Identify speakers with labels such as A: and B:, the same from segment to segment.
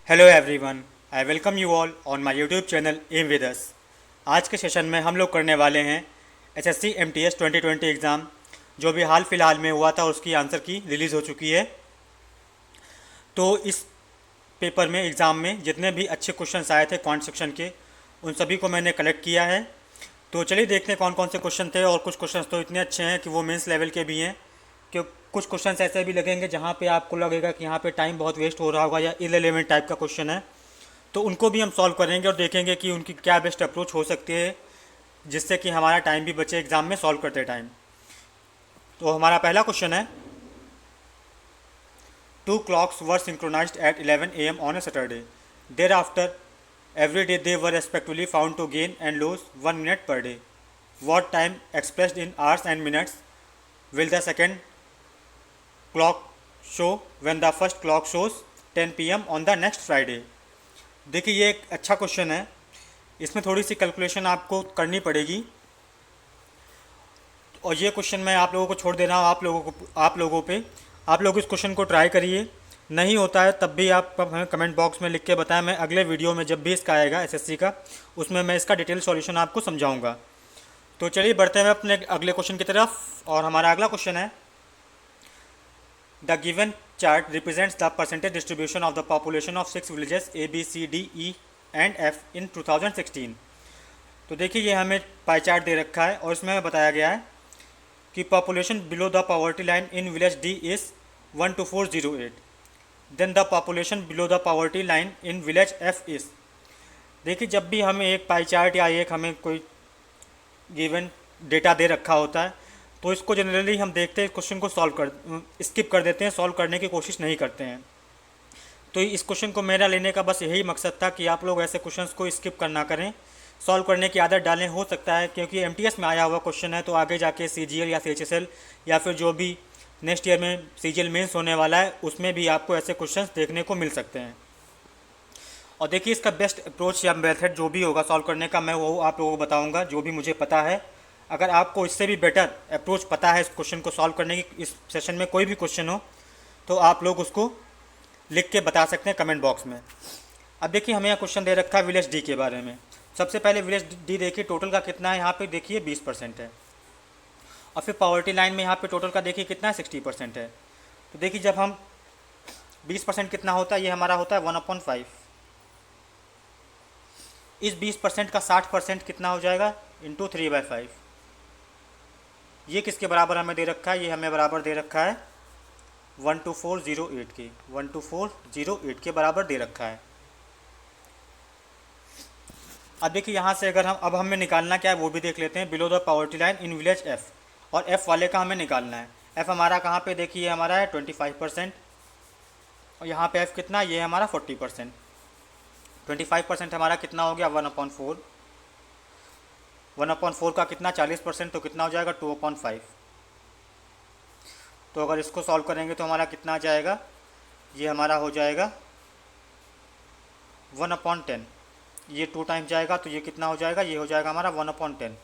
A: Hello everyone, I welcome you all on my YouTube channel M with us. आज के session में हम लोग करने वाले हैं एसएससी एमटीएस 2020 एग्ज़ाम जो भी हाल फिलहाल में हुआ था उसकी आंसर की रिलीज़ हो चुकी है। तो इस पेपर में एग्ज़ाम में जितने भी अच्छे क्वेश्चंस आए थे क्वांट सेक्शन के उन सभी को मैंने कलेक्ट किया है। तो चलिए देखते हैं कौन कौन से क्वेश्चन थे, और कुछ क्वेश्चंस तो इतने अच्छे हैं कि वो मेंस लेवल के भी हैं, कि कुछ क्वेश्चंस ऐसे भी लगेंगे जहाँ पे आपको लगेगा कि यहाँ पे टाइम बहुत वेस्ट हो रहा होगा या इररिलेवेंट टाइप का क्वेश्चन है। तो उनको भी हम सॉल्व करेंगे और देखेंगे कि उनकी क्या बेस्ट अप्रोच हो सकती है जिससे कि हमारा टाइम भी बचे एग्ज़ाम में सॉल्व करते टाइम। तो हमारा पहला क्वेश्चन है, two clocks were synchronized at 11 AM on a Saturday. Thereafter every day they were respectively found to gain and lose 1 minute per day. What time expressed in hours and minutes will the second clock show when the first clock shows 10 PM on the next Friday? देखिए ये एक अच्छा question है, इसमें थोड़ी सी calculation आपको करनी पड़ेगी और ये क्वेश्चन मैं आप लोगों को छोड़ दे रहा हूँ आप लोगों पे। आप लोग इस क्वेश्चन को ट्राई करिए, नहीं होता है तब भी आप हमें कमेंट बॉक्स में लिख के बताएं। मैं अगले वीडियो में जब भी इसका आएगा एसएससी का उसमें मैं इसका डिटेल सॉल्यूशन आपको समझाऊंगा। तो चलिए बढ़ते हैं अपने अगले क्वेश्चन की तरफ, और हमारा अगला क्वेश्चन है, the given chart represents the percentage distribution of the population of 6 villages ABCDE and F इन 2016। तो देखिए ये हमें पाई चार्ट दे रखा है और इसमें बताया गया है कि population below the poverty line in village D is 12408, then the population below the poverty line in village F is. देखिए जब भी हमें एक पाई चार्ट या एक हमें कोई गिवन डेटा दे रखा होता है तो इसको जनरली हम देखते हैं, क्वेश्चन को स्किप कर देते हैं, सॉल्व करने की कोशिश नहीं करते हैं। तो इस क्वेश्चन को मेरा लेने का बस यही मकसद था कि आप लोग ऐसे क्वेश्चंस को स्किप करना करें, सॉल्व करने की आदत डालें। हो सकता है क्योंकि एमटीएस में आया हुआ क्वेश्चन है तो आगे जाके सीजीएल या सीएचएसएल या फिर जो भी नेक्स्ट ईयर में सीजीएल मेंस होने वाला है उसमें भी आपको ऐसे क्वेश्चंस देखने को मिल सकते हैं। और देखिए इसका बेस्ट अप्रोच या मेथड जो भी होगा सॉल्व करने का मैं वो आप लोगों को बताऊंगा जो भी मुझे पता है। अगर आपको इससे भी बेटर अप्रोच पता है इस क्वेश्चन को सॉल्व करने की, इस सेशन में कोई भी क्वेश्चन हो तो आप लोग उसको लिख के बता सकते हैं कमेंट बॉक्स में। अब देखिए हमें यहाँ क्वेश्चन दे रखा है विलेज डी के बारे में। सबसे पहले विलेज डी देखिए टोटल का कितना है, यहाँ पे देखिए 20% है, और फिर पॉवर्टी लाइन में यहाँ पे टोटल का देखिए कितना है 60% है। तो देखिए जब हम 20% कितना होता है, ये हमारा होता है 1/5। इस 20% का 60% कितना हो जाएगा, इंटू 3/5। ये किसके बराबर हमें दे रखा है, ये हमें बराबर दे रखा है 12408 के, 12408 के बराबर दे रखा है। अब देखिए यहाँ से अगर हम अब हमें निकालना क्या है वो भी देख लेते हैं। Below the poverty line in village F, और F वाले का हमें निकालना है। F हमारा कहाँ पे देखिए हमारा है 25%, और यहाँ पे F कितना, ये हमारा 40%। 25% हमारा कितना हो गया 1/4, 1/4 का कितना 40%, तो कितना हो जाएगा 2/5। तो अगर इसको सॉल्व करेंगे तो हमारा कितना आ जाएगा, ये हमारा हो जाएगा 1/10। ये 2 टाइम जाएगा तो ये कितना हो जाएगा, ये हो जाएगा हमारा 1/10।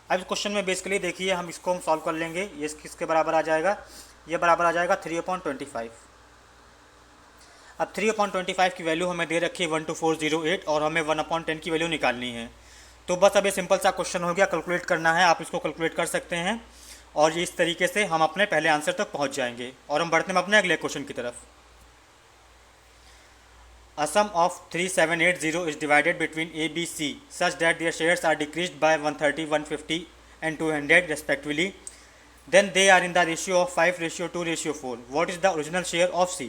A: अब इस क्वेश्चन में बेसिकली देखिए हम इसको हम सॉल्व कर लेंगे। ये किसके बराबर आ जाएगा, ये बराबर आ जाएगा 3/25। अब 3/25 की वैल्यू हमें दे रखी है 12408 और हमें 1/10 की वैल्यू निकालनी है। तो बस अब ये सिंपल सा क्वेश्चन हो गया, कैलकुलेट करना है। आप इसको कैलकुलेट कर सकते हैं और इस तरीके से हम अपने पहले आंसर तक पहुंच जाएंगे। और हम बढ़ते हैं अपने अगले क्वेश्चन की तरफ। A sum of 3780 is divided between A, B, C such that their shares are decreased by 130, 150 and 200 respectively. Then they are in the ratio of 5:2:4. What is the original share of C?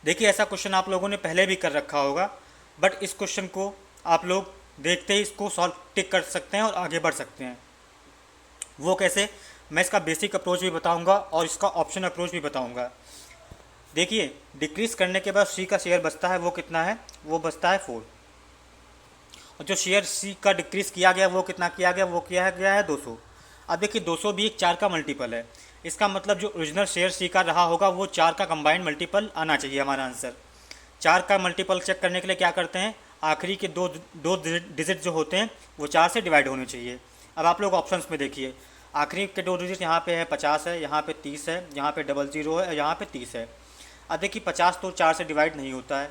A: देखिए ऐसा question आप लोगों ने पहले भी कर रखा होगा, बट इस क्वेश्चन को आप लोग देखते ही इसको सॉल्व टिक कर सकते हैं और आगे बढ़ सकते हैं। वो कैसे, मैं इसका बेसिक अप्रोच भी बताऊंगा और इसका ऑप्शन अप्रोच भी बताऊंगा। देखिए डिक्रीज करने के बाद सी का शेयर बचता है वो कितना है, वो बचता है 4, और जो शेयर सी का डिक्रीज किया गया वो कितना किया गया, वो किया गया है 200। अब देखिए 200 भी एक 4 का मल्टीपल है, इसका मतलब जो ओरिजिनल शेयर सी का रहा होगा वो 4 का कंबाइंड मल्टीपल आना चाहिए हमारा आंसर। 4 का मल्टीपल चेक करने के लिए क्या करते हैं, आखिरी के दो डिजिट जो होते हैं वो 4 से डिवाइड होने चाहिए। अब आप लोग ऑप्शंस में देखिए, आखिरी के 2 डिजिट यहाँ पे है 50 है, यहाँ पे 30 है, यहाँ पे 00 है, यहाँ पे 30 है। अब देखिए 50 तो 4 से डिवाइड नहीं होता है,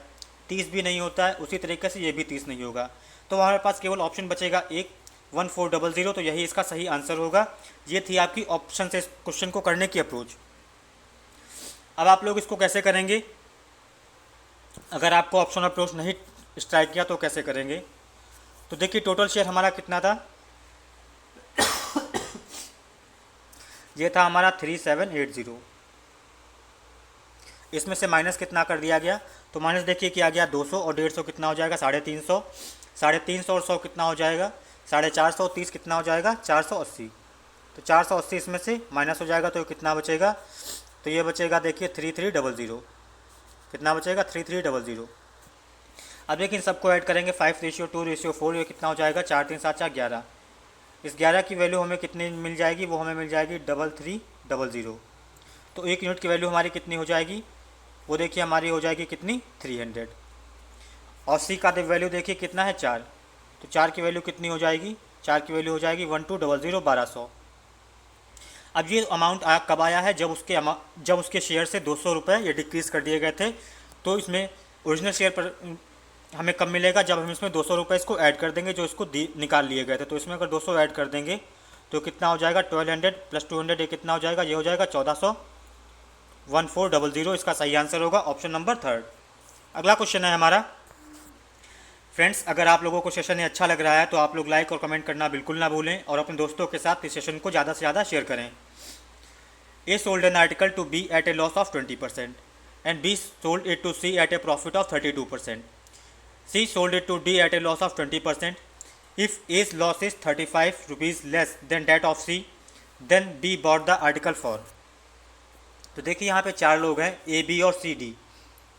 A: 30 भी नहीं होता है, उसी तरीके से ये भी 30 नहीं होगा। तो हमारे पास केवल ऑप्शन बचेगा एक 1400, तो यही इसका सही आंसर होगा। ये थी आपकी ऑप्शन से इस क्वेश्चन को करने की अप्रोच। अब आप लोग इसको कैसे करेंगे, अगर आपको ऑप्शन अप्रोच नहीं स्ट्राइक किया तो कैसे करेंगे। तो देखिए टोटल शेयर हमारा कितना था, ये था हमारा 3780। इसमें से माइनस कितना कर दिया गया, तो माइनस देखिए क्या गया 200 और 150 कितना हो जाएगा 350, 350 और 100 कितना हो जाएगा 450, 30 कितना हो जाएगा 480। तो 480 इसमें से माइनस हो जाएगा तो कितना बचेगा, तो ये बचेगा देखिए 3300, कितना बचेगा 3300। अब देखिए इन सबको ऐड करेंगे 5:2:4, ये कितना हो जाएगा 4 3 7 4 11। इस 11 की वैल्यू हमें कितनी मिल जाएगी, वो हमें मिल जाएगी 3300। तो एक यूनिट की वैल्यू हमारी कितनी हो जाएगी, वो देखिए हमारी हो जाएगी कितनी 300। और सी का वैल्यू देखिए कितना है 4, तो 4 की वैल्यू कितनी हो जाएगी, 4 की वैल्यू हो जाएगी 1200 1200। अब ये अमाउंट कब आया है, जब उसके शेयर से 200 रुपये ये डिक्रीज़ कर दिए गए थे। तो इसमें ओरिजिनल शेयर पर हमें कब मिलेगा, जब हम इसमें 200 रुपये इसको ऐड कर देंगे जो इसको निकाल लिए गए थे। तो इसमें अगर 200 ऐड कर देंगे तो कितना हो जाएगा 1200 + 200, ये कितना हो जाएगा, ये हो जाएगा 1400, 1400। इसका सही आंसर होगा ऑप्शन नंबर 3। अगला क्वेश्चन है हमारा। फ्रेंड्स, अगर आप लोगों को सेशन ये अच्छा लग रहा है तो आप लोग लाइक और कमेंट करना बिल्कुल ना भूलें और अपने दोस्तों के साथ इस सेशन को ज़्यादा से ज़्यादा शेयर करें। A sold an article to be at a loss of 20% and B sold it to C at a profit of 32%. C sold it to D at a loss of 20%. If A's loss is 35 rupees less than that of C, then B bought the article for. तो देखिए यहाँ पे 4 लोग हैं A, B और C, D।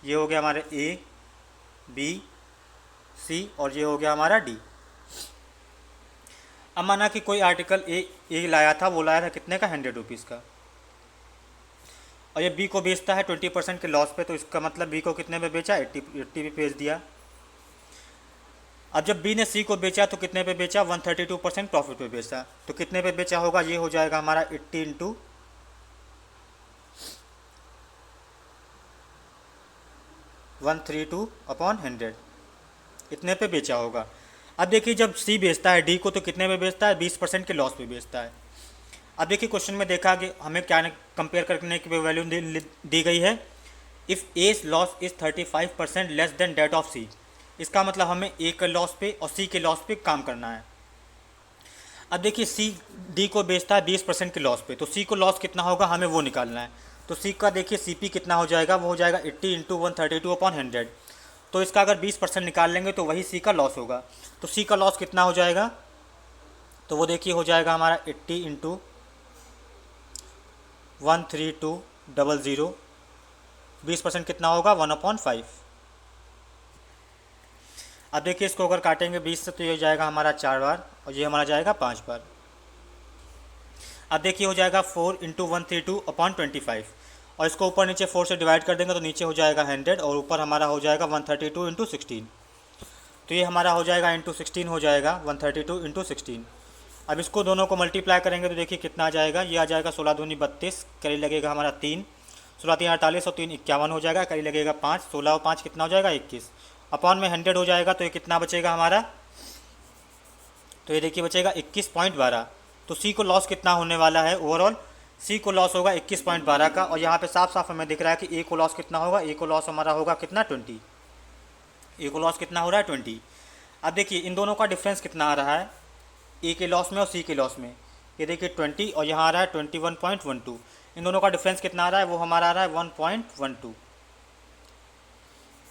A: ये हो गया हमारे A, B, C और ये हो गया हमारा D। अब माना कि कोई आर्टिकल A लाया था, वो लाया था कितने का 100 रुपीज़ का, और ये B को बेचता है 20% के लॉस पे। तो इसका मतलब B को कितने पे बेचा, 80 पे बेच दिया। अब जब B ने C को बेचा तो कितने पे बेचा, 132% प्रॉफिट पे बेचा। तो कितने पे बेचा होगा, ये हो जाएगा हमारा 80 इंटू 132/100, इतने पे बेचा होगा। अब देखिए जब C बेचता है D को तो कितने पे बेचता है, 20% के लॉस पे बेचता है। अब देखिए क्वेश्चन में देखा कि हमें क्या कंपेयर करने की वैल्यू दी गई है, if A's loss is 35% less than that of C। इसका मतलब हमें A के लॉस पे और C के लॉस पे काम करना है। अब देखिए C D को बेचता है 20% के लॉस पे, तो C को लॉस कितना होगा हमें वो निकालना है। तो C का देखिए CP कितना हो जाएगा, वो हो जाएगा 80 इंटू 132/100। तो इसका अगर 20% निकाल लेंगे तो वही C का लॉस होगा। तो C का लॉस कितना हो जाएगा, तो वो देखिए हो जाएगा हमारा 80 इंटू 13200, 20% कितना होगा 1/5। अब देखिए इसको अगर काटेंगे 20 से तो ये हो जाएगा हमारा 4 बार और ये हमारा जाएगा 5 बार। अब देखिए हो जाएगा 4 इंटू 132/25 और इसको ऊपर नीचे 4 से डिवाइड कर देंगे तो नीचे हो जाएगा 100 और ऊपर हमारा हो जाएगा 132 इंटू 16। तो ये हमारा हो जाएगा इंटू 16 हो जाएगा 132 इंटू 16। अब इसको दोनों को मल्टीप्लाई करेंगे तो देखिए कितना आ जाएगा, ये आ जाएगा 16 दूनी 32, करीब लगेगा हमारा 3, 16 3 48 और 3 51 हो जाएगा, करीब लगेगा 5, 16 और 5 कितना हो जाएगा 21, अपॉन में 100 हो जाएगा। तो ये कितना बचेगा हमारा, तो ये देखिए बचेगा 21.12। तो C को लॉस कितना होने वाला है, ओवरऑल C को लॉस होगा 21.12 का। और यहाँ पे साफ साफ हमें दिख रहा है कि A को लॉस कितना होगा, A को लॉस हमारा होगा कितना 20, A को लॉस कितना हो रहा है 20। अब देखिए इन दोनों का डिफरेंस कितना आ रहा है, A के लॉस में और C के लॉस में, ये देखिए 20 और यहाँ आ रहा है 21.12। इन दोनों का डिफरेंस कितना आ रहा है, वो हमारा आ रहा है 1.12।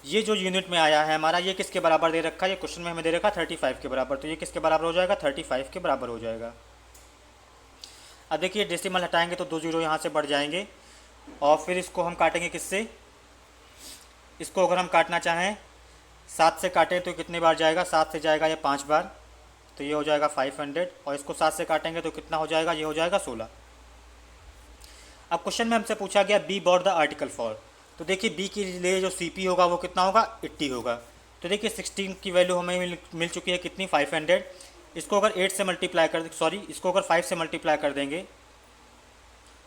A: ये जो यूनिट में आया है हमारा, ये किसके बराबर दे रखा है, ये क्वेश्चन में हमें दे रखा है 35 के बराबर। तो ये किसके बराबर हो जाएगा, 35 के बराबर हो जाएगा। अब देखिए डेसिमल हटाएंगे तो 2 जीरो यहाँ से बढ़ जाएंगे और फिर इसको हम काटेंगे किससे, इसको अगर हम काटना चाहें 7 से काटें तो कितने बार जाएगा, 7 से जाएगा ये 5 बार, तो ये हो जाएगा 500 और इसको 7 से काटेंगे तो कितना हो जाएगा, ये हो जाएगा 16। अब क्वेश्चन में हमसे पूछा गया be bought the article for. तो देखिए बी के लिए जो CP होगा वो कितना होगा 80 होगा। तो देखिए 16 की वैल्यू हमें मिल चुकी है कितनी 500। इसको अगर 8 से मल्टीप्लाई कर इसको अगर 5 से मल्टीप्लाई कर देंगे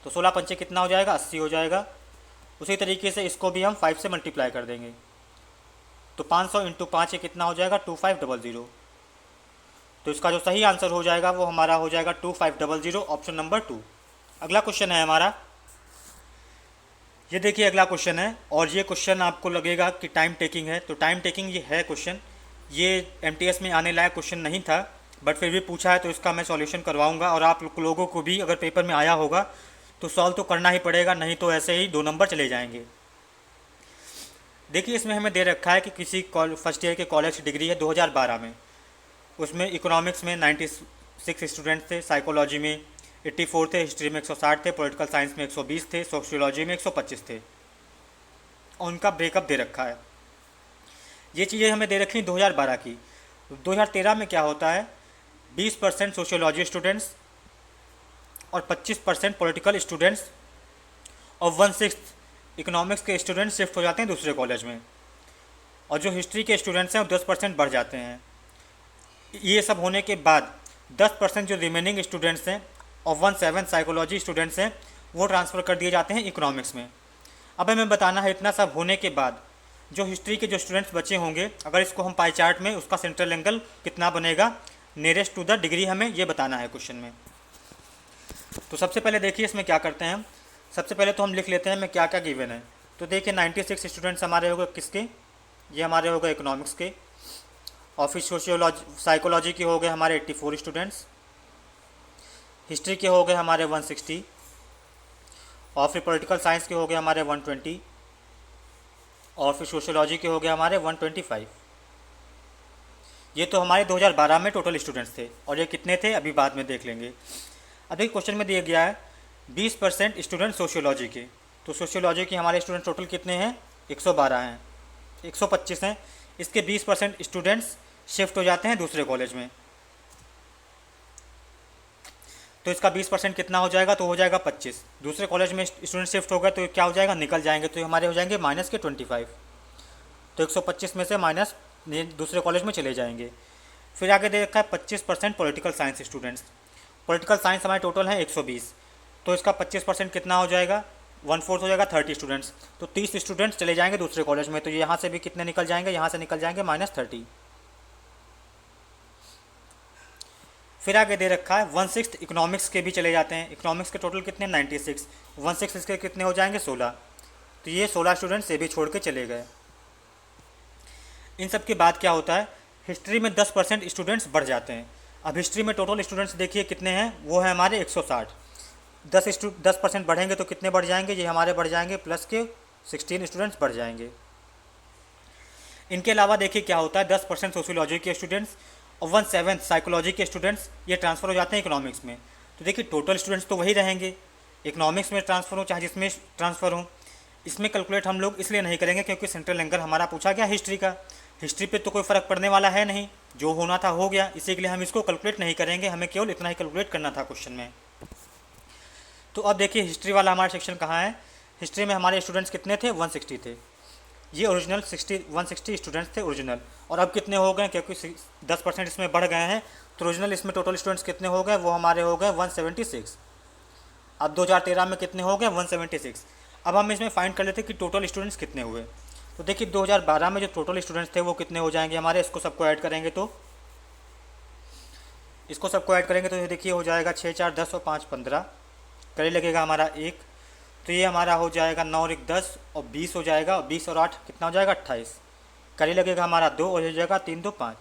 A: तो 16 पंचे कितना हो जाएगा 80 हो जाएगा। उसी तरीके से इसको भी हम 5 से मल्टीप्लाई कर देंगे, तो 500 इंटू 5 ये कितना हो जाएगा 2500। तो इसका जो सही आंसर हो जाएगा वो हमारा हो जाएगा 2500, ऑप्शन नंबर 2। अगला क्वेश्चन है हमारा, ये देखिए अगला क्वेश्चन है, और ये क्वेश्चन आपको लगेगा कि टाइम टेकिंग है, तो टाइम टेकिंग ये है क्वेश्चन, ये एमटीएस में आने लायक क्वेश्चन नहीं था, बट फिर भी पूछा है तो इसका मैं सॉल्यूशन करवाऊंगा, और आप लोगों को भी अगर पेपर में आया होगा तो सॉल्व तो करना ही पड़ेगा, नहीं तो ऐसे ही 2 नंबर चले जाएंगे। देखिए इसमें हमें दे रखा है कि किसी फर्स्ट ईयर के कॉलेज की डिग्री है 2012 में, उसमें इकोनॉमिक्स में 96 स्टूडेंट्स थे, साइकोलॉजी में 84 थे, हिस्ट्री में 160 थे, पॉलिटिकल साइंस में 120 थे, सोशियोलॉजी में 125 थे, और उनका ब्रेकअप दे रखा है। ये चीज़ें हमें दे रखी 2012 की। 2013 में क्या होता है, 20% सोशियोलॉजी स्टूडेंट्स और 25% पॉलिटिकल स्टूडेंट्स और 1/6 इकोनॉमिक्स के स्टूडेंट्स शिफ्ट हो जाते हैं दूसरे कॉलेज में, और जो हिस्ट्री के स्टूडेंट्स हैं वो 10% बढ़ जाते हैं। ये सब होने के बाद 10% जो रिमेनिंग स्टूडेंट्स हैं और 1/7 साइकोलॉजी स्टूडेंट्स हैं वो ट्रांसफ़र कर दिए जाते हैं इकोनॉमिक्स में। अब हमें बताना है इतना सब होने के बाद जो हिस्ट्री के जो स्टूडेंट्स बचे होंगे, अगर इसको हम पाई चार्ट में, उसका सेंट्रल एंगल कितना बनेगा नियरेस्ट टू द डिग्री, हमें ये बताना है क्वेश्चन में। तो सबसे पहले देखिए इसमें क्या करते हैं हम, सबसे पहले तो हम लिख लेते हैं हमें क्या क्या गिवन है। तो देखिए 96 स्टूडेंट्स हमारे हो गए किसके, ये हमारे हो गए इकोनॉमिक्स के, और फिर सोशियोलॉजी साइकोलॉजी के हो गए हमारे 84 स्टूडेंट्स, हिस्ट्री के हो गए हमारे 160, और फिर पॉलिटिकल साइंस के हो गए हमारे 120, और फिर सोशियोलॉजी के हो गए हमारे 125। ये तो हमारे 2012 में टोटल स्टूडेंट्स थे, और ये कितने थे अभी बाद में देख लेंगे। अभी क्वेश्चन में दिया गया है 20% स्टूडेंट सोशियोलॉजी के, तो सोशियोलॉजी के हमारे स्टूडेंट टोटल कितने हैं 112 हैं, 125 हैं, इसके 20% स्टूडेंट्स शिफ्ट हो जाते हैं दूसरे कॉलेज में, तो इसका 20% कितना हो जाएगा, तो हो जाएगा 25। दूसरे कॉलेज में स्टूडेंट शिफ्ट हो गए तो क्या हो जाएगा, निकल जाएंगे, तो हमारे हो जाएंगे माइनस के 25, तो 125 में से माइनस दूसरे कॉलेज में चले जाएंगे। फिर आगे दे रखा है 25% political science students, political science हमारे टोटल है 120, तो इसका 25% कितना हो जाएगा, 1/4 हो जाएगा 30 स्टूडेंट्स, तो 30 स्टूडेंट्स चले जाएंगे दूसरे कॉलेज में, तो यहाँ से भी कितने निकल जाएंगे, यहाँ से निकल जाएंगे -30। फिर आगे दे रखा है 1/6 इकोनॉमिक्स के भी चले जाते हैं, इकोनॉमिक्स के टोटल कितने 96, 1/6 इसके कितने हो जाएंगे 16, तो ये 16 स्टूडेंट्स ये भी छोड़ के चले गए। इन सब के बाद क्या होता है, हिस्ट्री में 10% स्टूडेंट्स बढ़ जाते हैं। अब हिस्ट्री में टोटल स्टूडेंट्स देखिए कितने हैं, वो है हमारे 160, 10% बढ़ेंगे तो कितने बढ़ जाएंगे, ये हमारे बढ़ जाएंगे प्लस के 16 स्टूडेंट्स बढ़ जाएंगे। इनके अलावा देखिए क्या होता है, 10% सोशियोलॉजी के स्टूडेंट्स और 1/7 साइकोलॉजी के स्टूडेंट्स ये ट्रांसफ़र हो जाते हैं इकोनॉमिक्स में, तो देखिए टोटल स्टूडेंट्स तो वही रहेंगे, इकोनॉमिक्स में ट्रांसफ़र हो चाहे जिसमें ट्रांसफ़र हो। इसमें कैलकुलेट हम लोग इसलिए नहीं करेंगे क्योंकि सेंट्रल एंगल हमारा पूछा गया हिस्ट्री का, हिस्ट्री पे तो कोई फ़र्क पड़ने वाला है नहीं, जो होना था हो गया, इसी के लिए हम इसको कैलकुलेट नहीं करेंगे, हमें केवल इतना ही कैलकुलेट करना था क्वेश्चन में। तो अब देखिए हिस्ट्री वाला हमारा सेक्शन कहाँ है, हिस्ट्री में हमारे स्टूडेंट्स कितने थे 160 थे, ये ओरिजिनल 160 स्टूडेंट्स थे ओरिजिनल, और अब कितने हो गए क्योंकि 10% इसमें बढ़ गए हैं, तो ओरिजिनल इसमें टोटल स्टूडेंट्स कितने हो गए, वो हमारे हो गए 176। अब 2013 में कितने हो गए 176। अब हम इसमें फाइंड कर लेते हैं कि टोटल स्टूडेंट्स कितने हुए। तो देखिए 2012 में जो टोटल स्टूडेंट्स थे वो कितने हो जाएंगे हमारे, इसको सबको ऐड करेंगे तो ये देखिए हो जाएगा 6 4 10 और 5 15, करे लगेगा हमारा 1, तो ये हमारा हो जाएगा 9 और 1 10 और 20 हो जाएगा, और 20 और 8 कितना हो जाएगा 28, करे लगेगा हमारा 2 और हो जाएगा 3 2 5।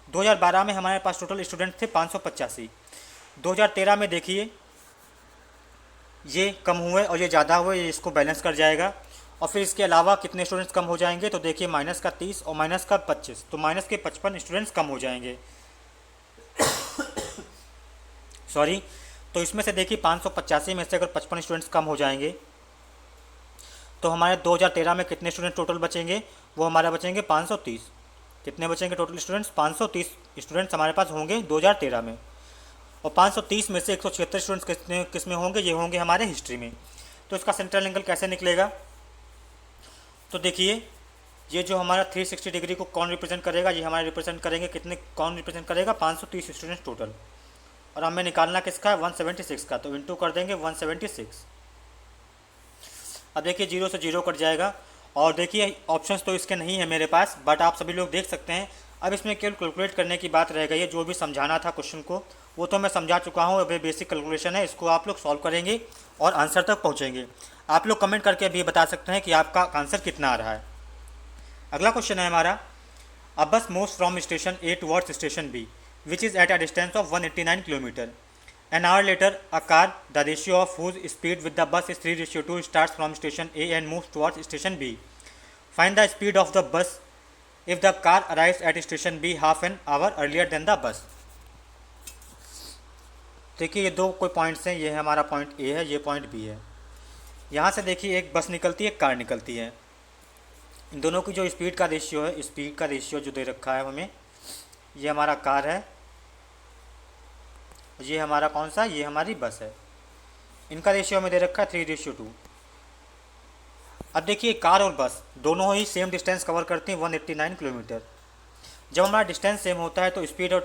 A: 2012 में हमारे पास टोटल स्टूडेंट थे 585। 2013 में देखिए ये कम हुए और ये ज़्यादा हुए, ये इसको बैलेंस कर जाएगा, और फिर इसके अलावा कितने स्टूडेंट्स कम हो जाएंगे, तो देखिए माइनस का 30 और माइनस का 25, तो माइनस के 55 स्टूडेंट्स कम हो जाएंगे सॉरी। तो इसमें से देखिए 585 में से अगर 55 स्टूडेंट्स कम हो जाएंगे तो हमारे 2013 में कितने स्टूडेंट टोटल बचेंगे, वो हमारे बचेंगे 530। कितने बचेंगे टोटल स्टूडेंट्स, 530 स्टूडेंट्स हमारे पास होंगे 2013 में, और 530 में से 176 स्टूडेंट्स किस में होंगे, ये होंगे हमारे हिस्ट्री में। तो इसका सेंट्रल एंगल कैसे निकलेगा, तो देखिए ये जो हमारा 360 डिग्री को कौन रिप्रेजेंट करेगा, ये हमारे रिप्रेजेंट करेंगे कितने, कौन रिप्रेजेंट करेगा 530 स्टूडेंट्स टोटल, और हमें निकालना किसका है 176 का, तो इंटू कर देंगे 176। अब देखिए 0 से 0 कट जाएगा, और देखिए ऑप्शंस तो इसके नहीं है मेरे पास, बट आप सभी लोग देख सकते हैं। अब इसमें केवल कैलकुलेट करने की बात रह गई है, जो भी समझाना था क्वेश्चन को वो तो मैं समझा चुका हूँ। अब ये बेसिक कैलकुलेशन है, इसको आप लोग सॉल्व करेंगे और आंसर तक पहुँचेंगे। आप लोग कमेंट करके भी बता सकते हैं कि आपका आंसर कितना आ रहा है। अगला क्वेश्चन है हमारा, a bus moves from station A towards station B which is at a distance of 189 kilometre. An hour later, a car, the ratio of whose speed with the bus is 3:2, starts from station A and moves towards station B. Find the speed of the bus if the car arrives at station B half an hour earlier than the bus. देखिए ये दो कोई points हैं, ये है हमारा point A है, ये पॉइंट बी है। यहाँ से देखिए एक बस निकलती है, एक कार निकलती है। इन दोनों की जो स्पीड का रेशियो है, स्पीड का रेशियो जो दे रखा है हमें, ये हमारा कार है, ये हमारा कौन सा, ये हमारी बस है। इनका रेशियो हमें दे रखा है 3:2। अब देखिए कार और बस दोनों ही सेम डिस्टेंस कवर करती हैं 189 किलोमीटर। जब हमारा डिस्टेंस सेम होता है तो स्पीड और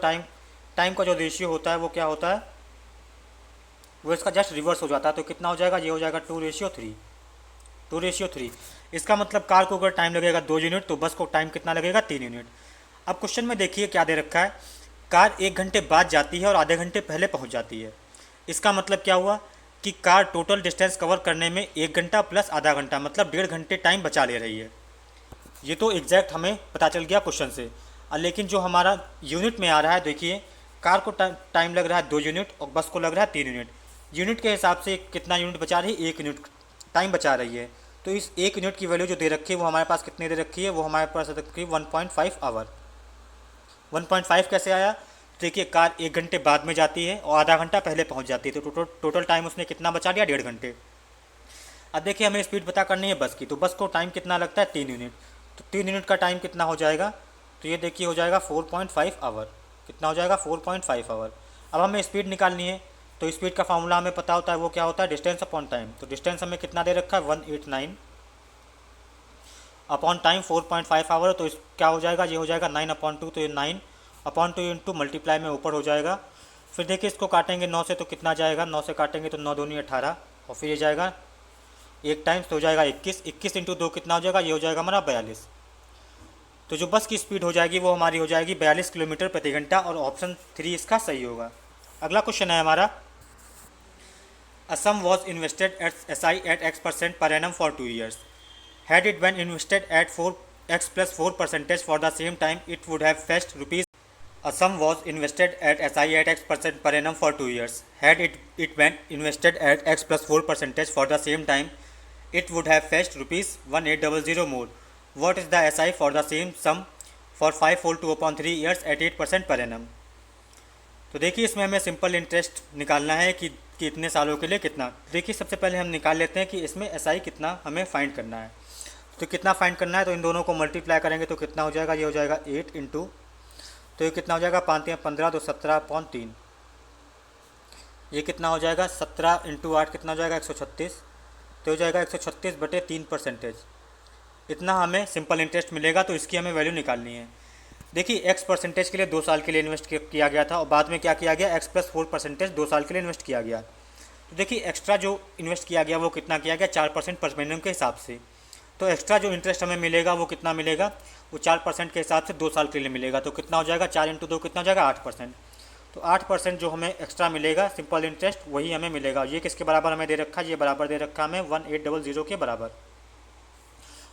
A: टाइम का जो रेशियो होता है वो क्या होता है, वो इसका जस्ट रिवर्स हो जाता है। तो कितना हो जाएगा, ये हो जाएगा 2:3, 2:3। इसका मतलब कार को अगर टाइम लगेगा 2 यूनिट तो बस को टाइम कितना लगेगा, 3 यूनिट। अब क्वेश्चन में देखिए क्या दे रखा है, कार 1 घंटे बाद जाती है और आधे घंटे पहले पहुंच जाती है। इसका मतलब क्या हुआ कि कार टोटल डिस्टेंस कवर करने में 1 घंटा प्लस आधा घंटा मतलब 1.5 घंटे टाइम बचा ले रही है। ये तो एग्जैक्ट हमें पता चल गया क्वेश्चन से। लेकिन जो हमारा यूनिट में आ रहा है, देखिए कार को टाइम लग रहा है 2 यूनिट और बस को लग रहा है 3 यूनिट। यूनिट के हिसाब से कितना यूनिट बचा रही है, 1 यूनिट टाइम बचा रही है। तो इस 1 यूनिट की वैल्यू जो दे रखी है वो हमारे पास कितनी दे रखी है, वो हमारे पास दे रखी है 1.5 आवर। 1.5 कैसे आया, देखिए कार 1 घंटे बाद में जाती है और आधा घंटा पहले पहुंच जाती है, तो टोटल टाइम उसने कितना बचा दिया, 1.5 घंटे। अब देखिए हमें स्पीड पता करनी है बस की, तो बस को टाइम कितना लगता है, 3 यूनिट। तो 3 यूनिट का टाइम कितना हो जाएगा, तो ये देखिए हो जाएगा 4.5 आवर। कितना हो जाएगा, 4.5 आवर। अब हमें स्पीड निकालनी है, तो स्पीड का फॉर्मूला हमें पता होता है, वो क्या होता है, डिस्टेंस अपॉन टाइम। तो डिस्टेंस हमें कितना दे रखा है, 189 अपॉन टाइम 4.5 आवर। तो इस क्या हो जाएगा, ये हो जाएगा 9/2। तो ये 9/2 इंटू मल्टीप्लाई में ऊपर हो जाएगा। फिर देखिए इसको काटेंगे 9 से तो कितना जाएगा, 9 से काटेंगे तो 9 दूनी 18, और फिर ये जाएगा 1 टाइम्स तो हो जाएगा 21। 21 इंटू 2 कितना हो जाएगा, ये हो जाएगा हमारा 42। तो जो बस की स्पीड हो जाएगी वो हमारी हो जाएगी 42 किलोमीटर प्रति घंटा, और ऑप्शन 3 इसका सही होगा। अगला क्वेश्चन है हमारा, A sum was invested at SI at X% per annum for 2 years. Had it been invested at 4x plus 4% for the same time, it would have fetched rupees. A sum was invested at SI at X% per annum for 2 years. Had it been invested at X plus 4% for the same time, it would have fetched rupees 1800 more. What is the SI for the same sum for 5 whole 2 upon 3 years at 8% per annum? तो देखिए इसमें हमें simple interest निकालना है कि इतने सालों के लिए कितना। देखिए सबसे पहले हम निकाल लेते हैं कि इसमें SI कितना हमें फाइंड करना है। तो कितना फाइंड करना है, तो इन दोनों को मल्टीप्लाई करेंगे तो कितना हो जाएगा, ये हो जाएगा 8 इंटू, तो ये कितना हो जाएगा 5 या 15, तो 17/3। ये कितना हो जाएगा 17 इंटू 8 कितना हो जाएगा 136, तो हो जाएगा 136/3%। इतना हमें सिंपल इंटरेस्ट मिलेगा। तो इसकी हमें वैल्यू निकालनी है। देखिए x% के लिए 2 साल के लिए इन्वेस्ट किया गया था, और बाद में क्या किया गया, x + 4% 2 साल के लिए इन्वेस्ट किया गया। तो देखिए एक्स्ट्रा जो इन्वेस्ट किया गया वो कितना किया गया, 4% पर महीने के हिसाब से। तो एक्स्ट्रा जो इंटरेस्ट हमें मिलेगा वो कितना मिलेगा, वो 4% के हिसाब से 2 साल के लिए मिलेगा। तो कितना हो जाएगा, 4 इंटू 2 कितना हो जाएगा 8%। तो 8% जो हमें एक्स्ट्रा मिलेगा सिंपल इंटरेस्ट, वही हमें मिलेगा। ये किसके बराबर हमें दे रखा है, ये बराबर दे रखा हमें 1800 के बराबर।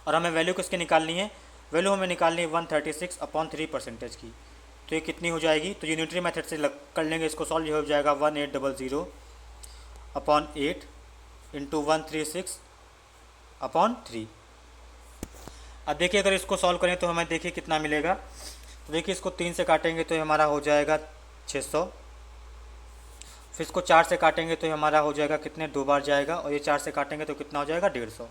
A: और हमें वैल्यू किसकी निकालनी है, वैल्यू हमें निकालनी है 136/3% की। तो ये कितनी हो जाएगी, तो यूनिटरी मेथड से कर लेंगे इसको सॉल्व। ये हो जाएगा 1800/8 इंटू 136/3। अब देखिए अगर इसको सॉल्व करें तो हमें देखिए कितना मिलेगा। तो देखिए इसको 3 से काटेंगे तो हमारा हो जाएगा 600, फिर इसको 4 से काटेंगे तो हमारा हो जाएगा कितने, 2 बार जाएगा, और ये 4 से काटेंगे तो कितना हो जाएगा 150।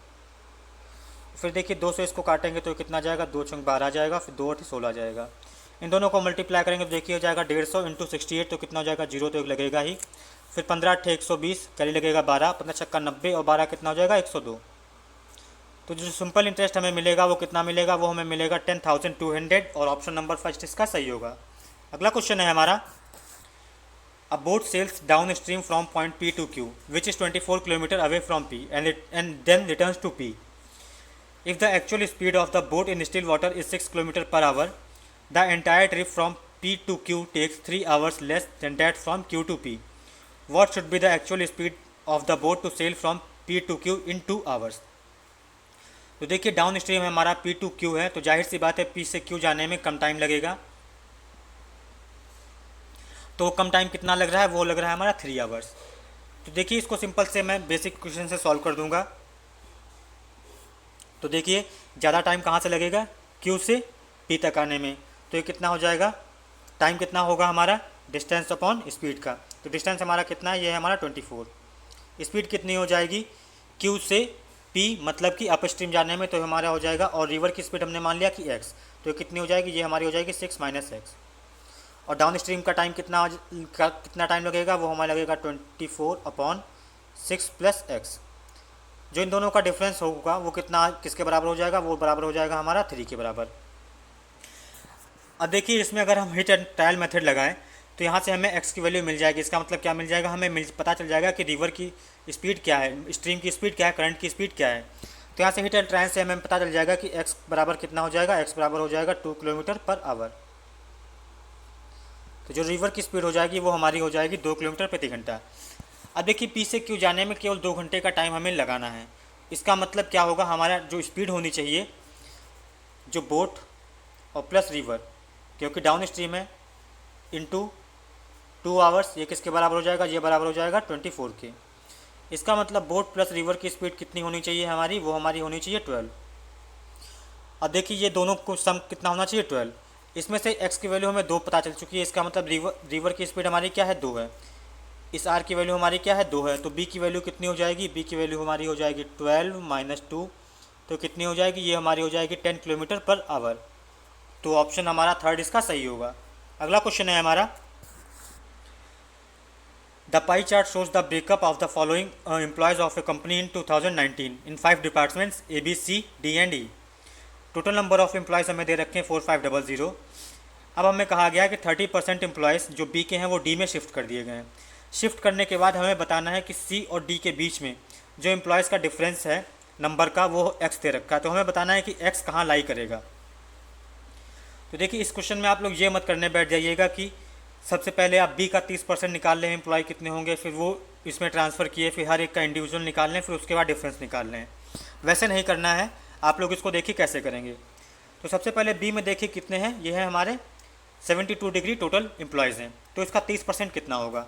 A: फिर देखिए 2 से इसको काटेंगे तो कितना जाएगा, 2 × 12 जाएगा, फिर 2 × 8 16 जाएगा। इन दोनों को मल्टीप्लाई करेंगे तो देखिए हो जाएगा 150 इंटू 68, तो कितना हो जाएगा, 0 तो एक लगेगा ही। फिर 15 × 8 120, कैरी लगेगा 12, 15 × 6 90, और 12 कितना हो जाएगा 102। तो जो सिंपल इंटरेस्ट हमें मिलेगा वो कितना मिलेगा, वो हमें मिलेगा 10,200, और ऑप्शन नंबर फर्स्ट इसका सही होगा। अगला क्वेश्चन है हमारा, A boat sails downstream from point P to Q, which is 24 km away from P, and then returns to P. If the actual speed of the boat in still water is 6 km per hour, the entire trip from P to Q takes 3 hours less than that from Q to P. What should be the actual speed of the boat to sail from P to Q in 2 hours? तो देखिए down stream हमारा P to Q है, तो जाहिर सी बात है P से Q जाने में कम टाइम लगेगा। तो कम टाइम कितना लग रहा है, वो लग रहा है हमारा 3 आवर्स। तो देखिए इसको सिंपल से मैं बेसिक क्वेश्चन से सॉल्व कर दूंगा। तो देखिए ज़्यादा टाइम कहाँ से लगेगा, Q से P तक आने में। तो ये कितना हो जाएगा, टाइम कितना होगा हमारा, डिस्टेंस अपॉन स्पीड का। तो डिस्टेंस हमारा कितना है, ये है हमारा 24। स्पीड कितनी हो जाएगी, Q से P मतलब कि अप स्ट्रीम जाने में, तो हमारा हो जाएगा, और रिवर की स्पीड हमने मान लिया कि x, तो कितनी हो जाएगी, ये हमारी हो जाएगी 6 - x। और डाउन स्ट्रीम का टाइम कितना टाइम लगेगा, वो हमारा लगेगा 24/6 + x। जो इन दोनों का डिफरेंस होगा वो कितना, किसके बराबर हो जाएगा, वो बराबर हो जाएगा हमारा 3 के बराबर। अब देखिए इसमें अगर हम हिट एंड ट्रायल मेथड लगाएं तो यहाँ से हमें x की वैल्यू मिल जाएगी। इसका मतलब क्या मिल जाएगा, हमें पता चल जाएगा कि रिवर की स्पीड क्या है, स्ट्रीम की स्पीड क्या है, करंट की स्पीड क्या है। तो यहाँ से हिट एंड ट्रायल से हमें पता चल जाएगा कि x बराबर कितना हो जाएगा, x बराबर हो जाएगा 2 km/h। तो जो रिवर की स्पीड हो जाएगी वो हमारी हो जाएगी 2 किलोमीटर प्रति घंटा। अब देखिए P से Q जाने में केवल 2 घंटे का टाइम हमें लगाना है। इसका मतलब क्या होगा, हमारा जो स्पीड होनी चाहिए, जो बोट और प्लस रिवर, क्योंकि डाउन स्ट्रीम है, इंटू 2 आवर्स, ये किसके बराबर हो जाएगा, ये बराबर हो जाएगा 24 के। इसका मतलब बोट प्लस रिवर की स्पीड कितनी होनी चाहिए हमारी, वो हमारी होनी चाहिए 12। अब देखिए ये दोनों को सम कितना होना चाहिए, 12। इसमें से x की वैल्यू हमें 2 पता चल चुकी है। इसका मतलब रिवर की स्पीड हमारी क्या है, 2 है। इस r की वैल्यू हमारी क्या है, 2 है। तो b की वैल्यू कितनी हो जाएगी, b की वैल्यू हमारी हो जाएगी 12 - 2, तो कितनी हो जाएगी, ये हमारी हो जाएगी 10 km/h। तो ऑप्शन हमारा थर्ड इसका सही होगा। अगला क्वेश्चन है हमारा, the pie chart shows the breakup of the following employees of A company in 2019 in 5 departments A, B, C, D and E। Total number of employees हमें दे रखे हैं 4500। अब हमें कहा गया है कि 30% एम्प्लॉयज़ जो बी के हैं वो डी में शिफ्ट कर दिए गए हैं। शिफ्ट करने के बाद हमें बताना है कि सी और डी के बीच में जो एम्प्लॉयज़ का डिफरेंस है नंबर का, वो एक्स दे रखा है। तो हमें बताना है कि एक्स कहाँ लाई करेगा। तो देखिए इस क्वेश्चन में आप लोग ये मत करने बैठ जाइएगा कि सबसे पहले आप बी का 30% निकाल लें, एम्प्लॉय कितने होंगे, फिर वो इसमें ट्रांसफ़र किए, फिर हर एक का इंडिविजुअल निकाल लें, फिर उसके बाद डिफरेंस निकाल लें। वैसे नहीं करना है, आप लोग इसको देखिए कैसे करेंगे। तो सबसे पहले बी में देखिए कितने हैं, ये है हमारे 72 डिग्री टोटल एम्प्लॉयज़ हैं। तो इसका 30% कितना होगा,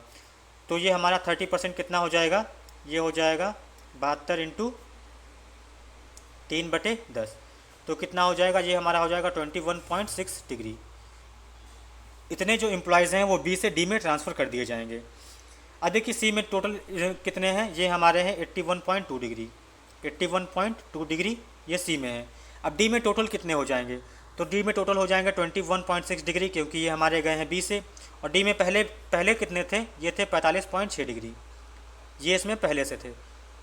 A: तो ये हमारा 30% कितना हो जाएगा, ये हो जाएगा 72 × 3/10। तो कितना हो जाएगा, ये हमारा हो जाएगा 21.6 डिग्री। इतने जो एम्प्लॉयज़ हैं वो बी से डी में ट्रांसफ़र कर दिए जाएंगे। अब देखिए सी में टोटल कितने हैं, ये हमारे हैं 81.2 डिग्री, 81.2 डिग्री ये सी में है। अब डी में टोटल कितने हो जाएंगे, तो डी में टोटल हो जाएंगे 21.6 डिग्री, क्योंकि ये हमारे गए हैं बी से। और डी में पहले कितने थे, ये थे 45.6 डिग्री, ये इसमें पहले से थे।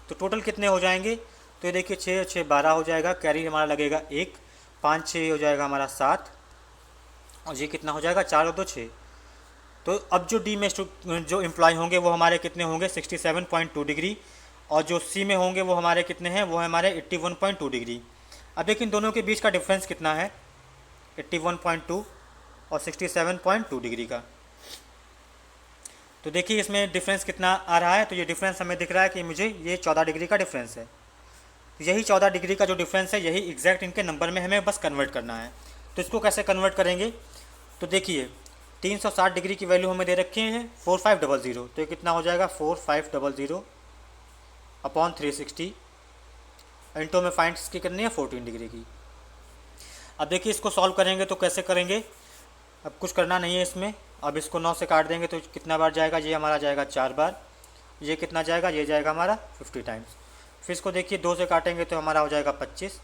A: तो टोटल कितने हो जाएंगे, तो ये देखिए 6 × 6 = 12 हो जाएगा, कैरी हमारा लगेगा 1, 5 × 6 हो जाएगा हमारा 7, और ये कितना हो जाएगा 4 और 2 6। तो अब जो डी में जो एम्प्लॉय होंगे वो हमारे कितने होंगे 67.2 डिग्री, और जो सी में होंगे वो हमारे कितने हैं, वो हमारे 81.2 डिग्री। अब देखिए इन दोनों के बीच का डिफरेंस कितना है, 81.2 और 67.2 डिग्री का। तो देखिए इसमें डिफरेंस कितना आ रहा है, तो ये डिफरेंस हमें दिख रहा है कि मुझे ये 14 डिग्री का डिफरेंस है। यही 14 डिग्री का जो डिफरेंस है, यही एग्जैक्ट इनके नंबर में हमें बस कन्वर्ट करना है। तो इसको कैसे कन्वर्ट करेंगे, तो देखिए 360 डिग्री की वैल्यू हमें दे रखे हैं 4500, तो ये कितना हो जाएगा 4500 अपॉन 360, इंटू में फाइंड की करनी है 14 डिग्री की। अब देखिए इसको सॉल्व करेंगे तो कैसे करेंगे, अब कुछ करना नहीं है इसमें। अब इसको 9 से काट देंगे तो कितना बार जाएगा, ये हमारा जाएगा 4 बार, ये कितना जाएगा, ये जाएगा हमारा 50 टाइम्स। फिर इसको देखिए 2 से काटेंगे तो हमारा हो जाएगा 25,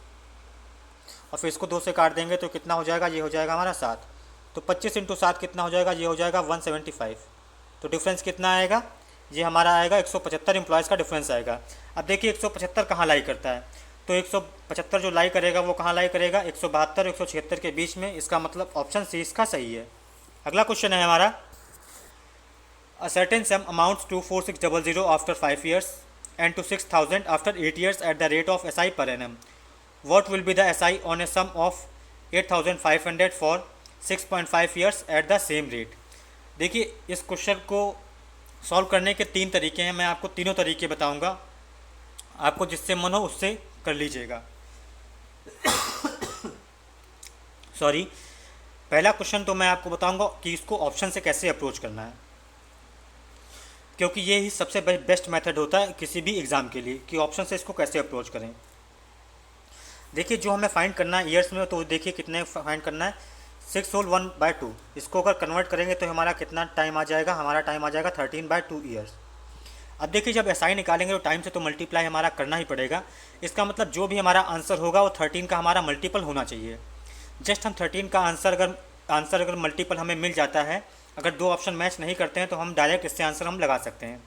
A: और फिर इसको 2 से काट देंगे तो कितना हो जाएगा, ये हो जाएगा हमारा 7। तो 25 × 7 कितना हो जाएगा, ये हो जाएगा 175। तो डिफरेंस कितना आएगा, ये हमारा आएगा 175 एम्प्लॉयज़ का डिफरेंस आएगा। अब देखिए 175 कहाँ लाई करता है, तो 175 जो लाई करेगा वो कहाँ लाई करेगा, 172 176 के बीच में। इसका मतलब ऑप्शन सी इसका सही है। अगला क्वेश्चन है हमारा, A certain sum amounts to 4600 after 5 years and to 6000 after 8 years at the rate of SI per annum. What will be the SI on a sum of 8500 for 6.5 years at the same rate? देखिए इस question को solve करने के 3 तरीके हैं, मैं आपको तीनों तरीके बताऊंगा, आपको जिससे मन हो उससे कर लीजिएगा। सॉरी, पहला क्वेश्चन तो मैं आपको बताऊंगा कि इसको ऑप्शन से कैसे अप्रोच करना है, क्योंकि ये ही सबसे बेस्ट मेथड होता है किसी भी एग्ज़ाम के लिए कि ऑप्शन से इसको कैसे अप्रोच करें। देखिए जो हमें फाइंड करना है ईयर्स में, तो देखिए कितने फाइंड करना है, 6 होल 1/2। इसको अगर कन्वर्ट करेंगे तो हमारा कितना टाइम आ जाएगा, हमारा टाइम आ जाएगा 13/2 ईयर्स। अब देखिए जब SI निकालेंगे तो टाइम से तो मल्टीप्लाई हमारा करना ही पड़ेगा। इसका मतलब जो भी हमारा आंसर होगा वो 13 का हमारा मल्टीपल होना चाहिए। जस्ट हम 13 का आंसर अगर मल्टीपल हमें मिल जाता है, अगर दो ऑप्शन मैच नहीं करते हैं तो हम डायरेक्ट इससे आंसर हम लगा सकते हैं।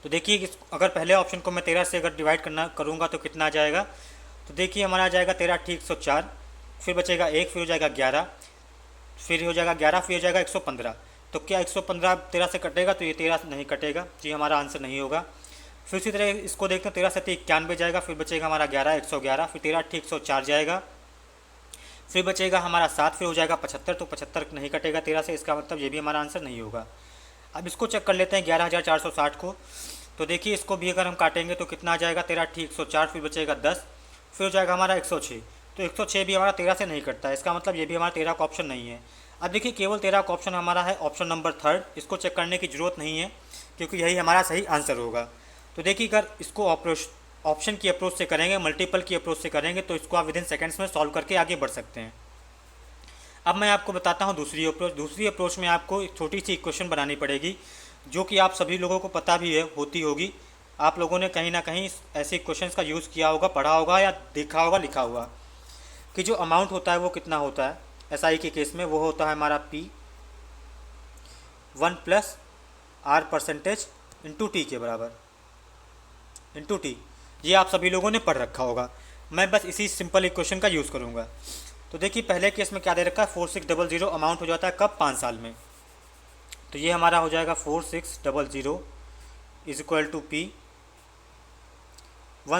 A: तो देखिए अगर पहले ऑप्शन को मैं 13 से अगर डिवाइड करूँगा तो कितना आ जाएगा, तो देखिए हमारा आ जाएगा 13 ठीक 104, फिर बचेगा 1, फिर हो जाएगा 11, फिर हो जाएगा 11, फिर हो जाएगा 115। तो क्या 115 13 से कटेगा, तो ये 13 नहीं कटेगा, ये हमारा आंसर नहीं होगा। फिर इसी तरह इसको देखते हैं, 13 से 91 जाएगा, फिर बचेगा हमारा 11 111, फिर 13 ठीक 104 जाएगा, फिर बचेगा हमारा 7, फिर हो जाएगा 75। तो 75 नहीं कटेगा 13 से, इसका मतलब ये भी हमारा आंसर नहीं होगा। अब इसको चेक कर लेते हैं 11460 को। तो देखिए इसको भी अगर हम काटेंगे तो कितना आ जाएगा, 13 ठीक 104, फिर बचेगा 10, फिर हो जाएगा हमारा 106। तो 106 भी हमारा 13 से नहीं कटता है, इसका मतलब ये भी हमारा 13 का ऑप्शन नहीं है। अब देखिए केवल 13 का ऑप्शन हमारा है ऑप्शन नंबर 3, इसको चेक करने की ज़रूरत नहीं है क्योंकि यही हमारा सही आंसर होगा। तो देखिए अगर इसको ऑप्शन की अप्रोच से करेंगे, मल्टीपल की अप्रोच से करेंगे तो इसको आप विदिन सेकेंड्स में सॉल्व करके आगे बढ़ सकते हैं। अब मैं आपको बताता हूँ दूसरी अप्रोच। दूसरी अप्रोच में आपको एक छोटी सी इक्वेशन बनानी पड़ेगी जो कि आप सभी लोगों को पता भी है होती होगी। आप लोगों ने कहीं ना कहीं ऐसे इक्वेशंस का यूज़ किया होगा, पढ़ा होगा या देखा होगा लिखा हुआ, कि जो अमाउंट होता है वो कितना होता है SI के केस में, वो होता है हमारा P1 + R% इंटू T के बराबर, इंटू T। ये आप सभी लोगों ने पढ़ रखा होगा, मैं बस इसी सिंपल इक्वेशन का यूज़ करूँगा। तो देखिए पहले केस में क्या दे रखा है, 4600 अमाउंट हो जाता है कब, 5 साल में। तो ये हमारा हो जाएगा 4600 is equal to P1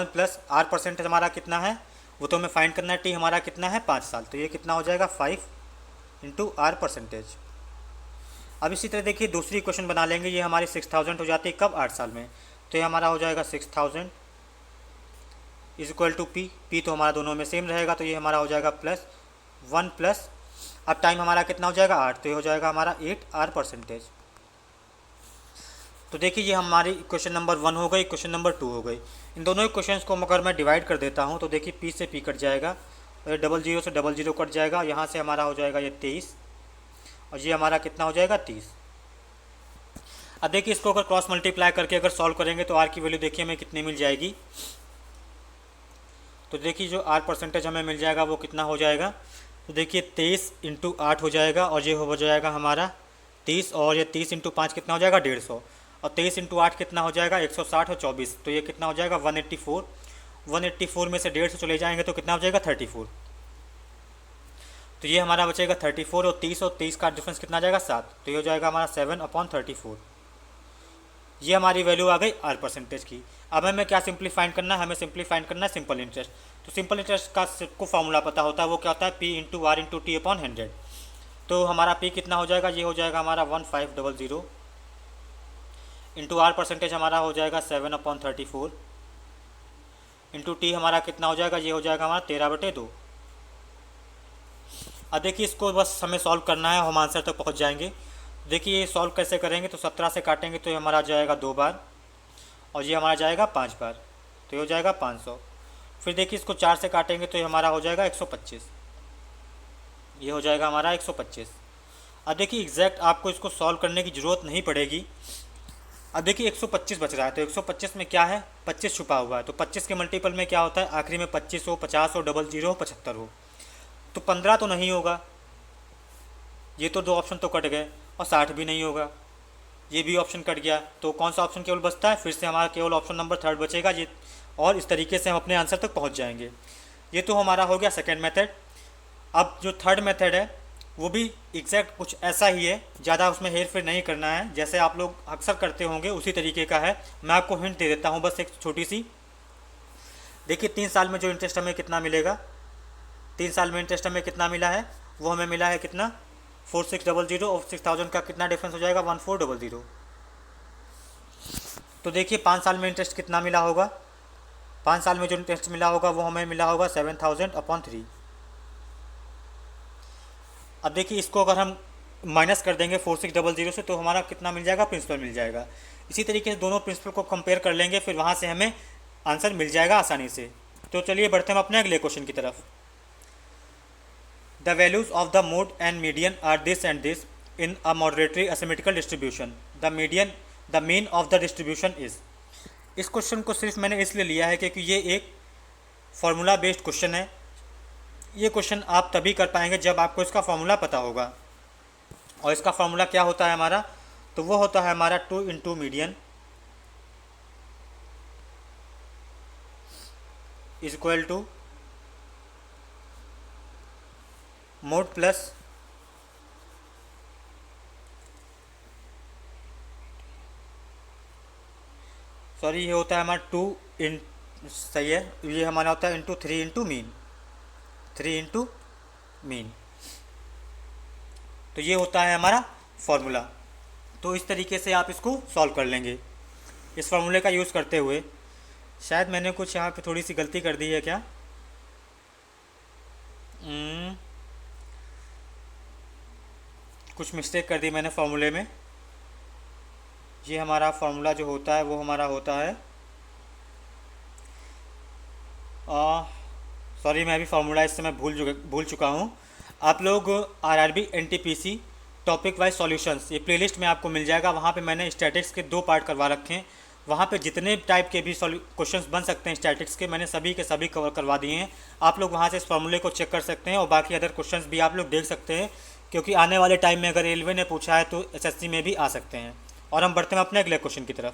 A: + R% हमारा कितना है वो तो हमें फाइंड करना है, T हमारा कितना है 5 साल, तो ये कितना हो जाएगा 5 इंटू R%। अब इसी तरह देखिए दूसरी इक्वेशन बना लेंगे, ये हमारी 6000 हो जाती है कब, 8 साल में। तो ये हमारा हो जाएगा 6000 इज इक्वल टू P तो हमारा दोनों में सेम रहेगा, तो ये हमारा हो जाएगा +1 + अब टाइम हमारा कितना हो जाएगा 8, तो ये हो जाएगा हमारा 8R%। तो देखिए ये हमारी इक्वेशन नंबर 1 हो गई, इक्वेशन नंबर 2 हो गई। इन दोनों इक्वेशंस को अगर मैं डिवाइड कर देता हूँ तो देखिए P से P कट जाएगा, और ये 00 से 00 कट जाएगा, यहाँ से हमारा हो जाएगा ये 23, और ये हमारा कितना हो जाएगा 30। अब देखिए इसको अगर क्रॉस मल्टीप्लाई करके अगर सॉल्व करेंगे तो R की वैल्यू देखिए हमें कितनी मिल जाएगी। तो देखिए जो R% हमें मिल जाएगा वो कितना हो जाएगा, तो देखिए 23 इंटू 8 हो जाएगा, और ये हो जाएगा हमारा 30, और ये 30 इंटू 5 कितना हो जाएगा 150, और 23 इंटू 8 कितना हो जाएगा 160 और 24, तो ये कितना हो जाएगा 184। 184 में से 150 चले जाएंगे तो कितना हो जाएगा 34। तो ये हमारा बचेगा 34, और 30 का डिफरेंस कितना आ जाएगा 7, तो ये हो जाएगा हमारा 7/34। ये हमारी वैल्यू आ गई R% की। अब हमें क्या सिंप्लीफाइंड करना है, हमें सिंप्लीफाइंड करना है सिंपल इंटरेस्ट। तो सिंपल इंटरेस्ट का सबको फार्मूला पता होता है, वो क्या होता है P into R into T/100। तो हमारा P कितना हो जाएगा, ये हो जाएगा हमारा 1500 इंटू R% हमारा हो जाएगा 7/34 इंटू T हमारा कितना हो जाएगा, ये हो जाएगा हमारा 13/2। अब देखिए इसको बस हमें सॉल्व करना है, हम आंसर तक पहुंच जाएंगे। देखिए ये सॉल्व कैसे करेंगे, तो 17 से काटेंगे तो ये हमारा जाएगा 2 बार, और ये हमारा जाएगा 5 बार, तो ये हो जाएगा 500। फिर देखिए इसको 4 से काटेंगे तो ये हमारा हो जाएगा 125, ये हो जाएगा हमारा 125। अब देखिए एग्जैक्ट आपको इसको सॉल्व करने की ज़रूरत नहीं पड़ेगी। अब देखिए 125 बच रहा है, तो 125 में क्या है 25 छुपा हुआ है, तो 25 के मल्टीपल में क्या होता है, आखिरी में 25 हो, 50 हो, 00 हो, 75 हो, तो 15 तो नहीं होगा, ये तो 2 ऑप्शन तो कट गए, और 60 भी नहीं होगा, ये भी ऑप्शन कट गया। तो कौन सा ऑप्शन केवल बचता है, फिर से हमारा केवल ऑप्शन नंबर 3 बचेगा ये, और इस तरीके से हम अपने आंसर तक पहुंच जाएंगे। ये तो हमारा हो गया सेकंड मेथड। अब जो थर्ड मेथड है वो भी एग्जैक्ट कुछ ऐसा ही है, ज़्यादा उसमें हेर फेर नहीं करना है, जैसे आप लोग अक्सर करते होंगे उसी तरीके का है। मैं आपको हिंट दे देता हूँ बस एक छोटी सी। देखिए 3 साल में जो इंटरेस्ट हमें कितना मिलेगा, 3 साल में इंटरेस्ट हमें कितना मिला है, वो हमें मिला है कितना 4600 और 6000 का कितना डिफरेंस हो जाएगा 1400। तो देखिए 5 साल में इंटरेस्ट कितना मिला होगा, 5 साल में जो इंटरेस्ट मिला होगा वो हमें मिला होगा 7000/3। अब देखिए इसको अगर हम माइनस कर देंगे 4600 से तो हमारा कितना मिल जाएगा, प्रिंसिपल मिल जाएगा। इसी तरीके से दोनों प्रिंसिपल को कंपेयर कर लेंगे, फिर वहाँ से हमें आंसर मिल जाएगा आसानी से। तो चलिए बढ़ते हैं अपने अगले क्वेश्चन की तरफ। The values of the mode and median are this and this in a moderately asymmetrical distribution. The mean of the distribution is. इस क्वेश्चन को सिर्फ मैंने इसलिए लिया है क्योंकि ये एक फार्मूला बेस्ड क्वेश्चन है। ये क्वेश्चन आप तभी कर पाएंगे जब आपको इसका फार्मूला पता होगा। और इसका फार्मूला क्या होता है हमारा, तो वो होता है हमारा 2 into median is equal to mode plus ये होता है हमारा 2 इन, सही है, ये हमारा होता है into 3 into mean, 3 into mean. तो ये होता है हमारा फॉर्मूला। तो इस तरीके से आप इसको सॉल्व कर लेंगे इस फार्मूले का यूज़ करते हुए। शायद मैंने कुछ यहाँ पे थोड़ी सी गलती कर दी है क्या, कुछ मिस्टेक कर दी मैंने फार्मूले में। ये हमारा फार्मूला जो होता है वो हमारा होता है, सॉरी मैं अभी फार्मूला इस समय भूल चुका हूँ। आप लोग RRB NTPC topic wise solutions ये प्लेलिस्ट में आपको मिल जाएगा। वहाँ पे मैंने स्टैटिक्स के 2 पार्ट करवा रखे हैं। वहाँ पे जितने टाइप के भी क्वेश्चंस बन सकते हैं स्टैटिक्स के, मैंने सभी के सभी कवर करवा दिए हैं। आप लोग वहाँ से इस फार्मूले को चेक कर सकते हैं और बाकी अदर क्वेश्चंस भी आप लोग देख सकते हैं, क्योंकि आने वाले टाइम में अगर रेलवे ने पूछा है तो एसएससी में भी आ सकते हैं। और हम बढ़ते हैं अपने अगले क्वेश्चन की तरफ।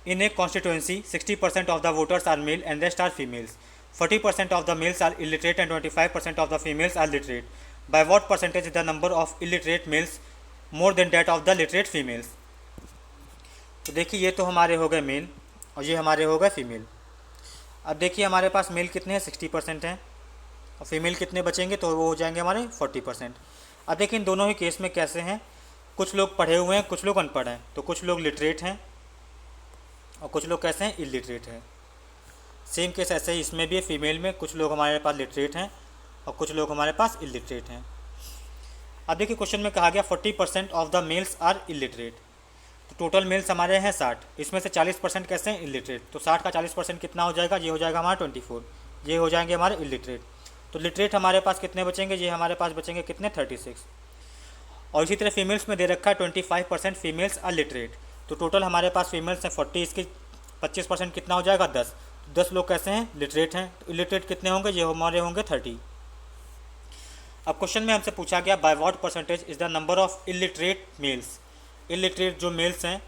A: In a constituency 60% of the voters are male and rest are females. 40% of the males are illiterate and 25% of the females are literate. By what percentage is the number of illiterate males more than that of the literate females. तो देखिए ये तो हमारे हो गए mail और ये हमारे हो गए फीमेल। अब देखिए हमारे पास मेल कितने हैं, 60% हैं, और फीमेल कितने बचेंगे, तो वो हो जाएंगे हमारे 40%। अब देखिए इन दोनों ही केस में कैसे हैं, कुछ लोग पढ़े हुए हैं, कुछ लोग अनपढ़ हैं, तो कुछ लोग लिटरेट हैं और कुछ लोग कैसे हैं, इलिटरेट हैं। सेम केस ऐसे ही इसमें भी है, फीमेल में कुछ लोग हमारे पास लिटरेट हैं और कुछ लोग हमारे पास इलिटरेट हैं। अब देखिए क्वेश्चन में कहा गया 40% of the males are illiterate. तो टोटल मेल्स हमारे हैं 60, इसमें से 40% कैसे हैं, इलिटरेट। तो 60 का 40% कितना हो जाएगा, ये हो जाएगा हमारा 24, ये हो जाएंगे हमारे इलिटरेट। तो लिटरेट हमारे पास कितने बचेंगे, ये हमारे पास बचेंगे कितने, 36। और इसी तरह फीमेल्स में दे रखा है 25% फीमेल्स आर लिटरेट। तो टोटल हमारे पास फीमेल्स हैं 40, इसके 25% कितना हो जाएगा, 10। 10 लोग कैसे हैं, लिटरेट हैं। तो इलिटरेट कितने होंगे, ये हमारे होंगे 30। अब क्वेश्चन में हमसे पूछा गया by what percentage is the number of illiterate males. Illiterate जो मेल्स हैं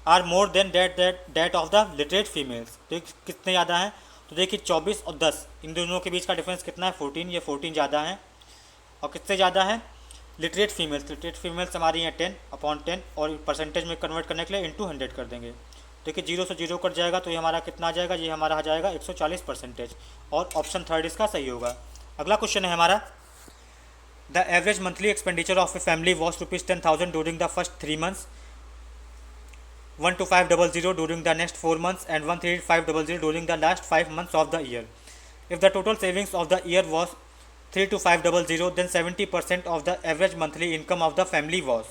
A: are more than that of the literate females. तो कितने ज़्यादा हैं, तो देखिए 24 और 10 इन दोनों के बीच का डिफरेंस कितना है, 14। ये 14 ज़्यादा है। और कितने ज़्यादा है, लिटरेट फीमेल्स हमारी हैं 10/10, और परसेंटेज में कन्वर्ट करने के लिए इंटू 100 कर देंगे। देखिए 0 से 0 कट जाएगा तो ये हमारा कितना आ जाएगा, ये हमारा आ जाएगा 140%। और ऑप्शन 3 इसका सही होगा। अगला क्वेश्चन है हमारा, the average monthly expenditure of a family was ₹10,000 during the first 3 months, 12500 during the next 4 months, and 13500 during the last 5 months of the year. If the total savings of the year was 32500, then 70% of the average monthly income of the family was।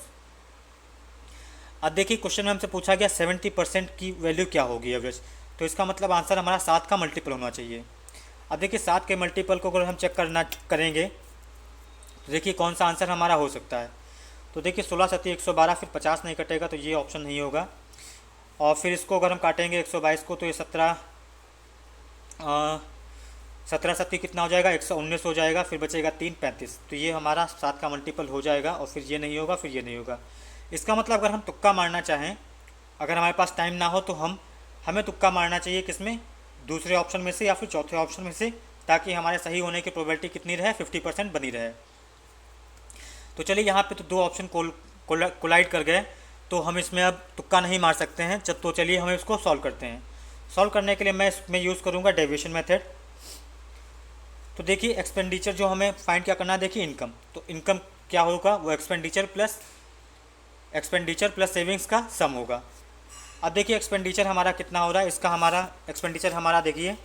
A: अब देखिए question में हमसे पूछा गया 70% की value क्या होगी average, तो इसका मतलब आंसर हमारा 7 का मल्टीपल होना चाहिए। अब देखिए 7 के मल्टीपल को अगर हम चेक करेंगे तो देखिए कौन सा आंसर हमारा हो सकता है। तो देखिए 16 सती 112, फिर 50 नहीं कटेगा तो ये ऑप्शन नहीं होगा। और फिर इसको अगर हम काटेंगे 122 को तो ये 17 सत्ती कितना हो जाएगा, 119 हो जाएगा। फिर बचेगा 3, 35। तो ये हमारा 7 का मल्टीपल हो जाएगा। और फिर ये नहीं होगा, फिर ये नहीं होगा। इसका मतलब अगर हम तुक्का मारना चाहें, अगर हमारे पास टाइम ना हो तो हमें तुक्का मारना चाहिए किसमें, दूसरे ऑप्शन में से या फिर चौथे ऑप्शन में से, ताकि हमारे सही होने की प्रोबेबिलिटी कितनी रहे, 50% बनी रहे। तो चलिए यहाँ पे तो दो ऑप्शन कोलाइड कर गए, तो हम इसमें अब तुक्का नहीं मार सकते हैं। तो चलिए हम इसको सॉल्व करते हैं। सॉल्व करने के लिए मैं इसमें यूज़ करूँगा डेविएशन मेथड। तो देखिए एक्सपेंडिचर जो हमें फाइंड क्या करना है, देखिए इनकम, तो इनकम क्या होगा, वो एक्सपेंडिचर प्लस सेविंग्स का सम होगा। अब देखिए एक्सपेंडिचर हमारा कितना हो रहा है, इसका हमारा एक्सपेंडिचर हमारा देखिए,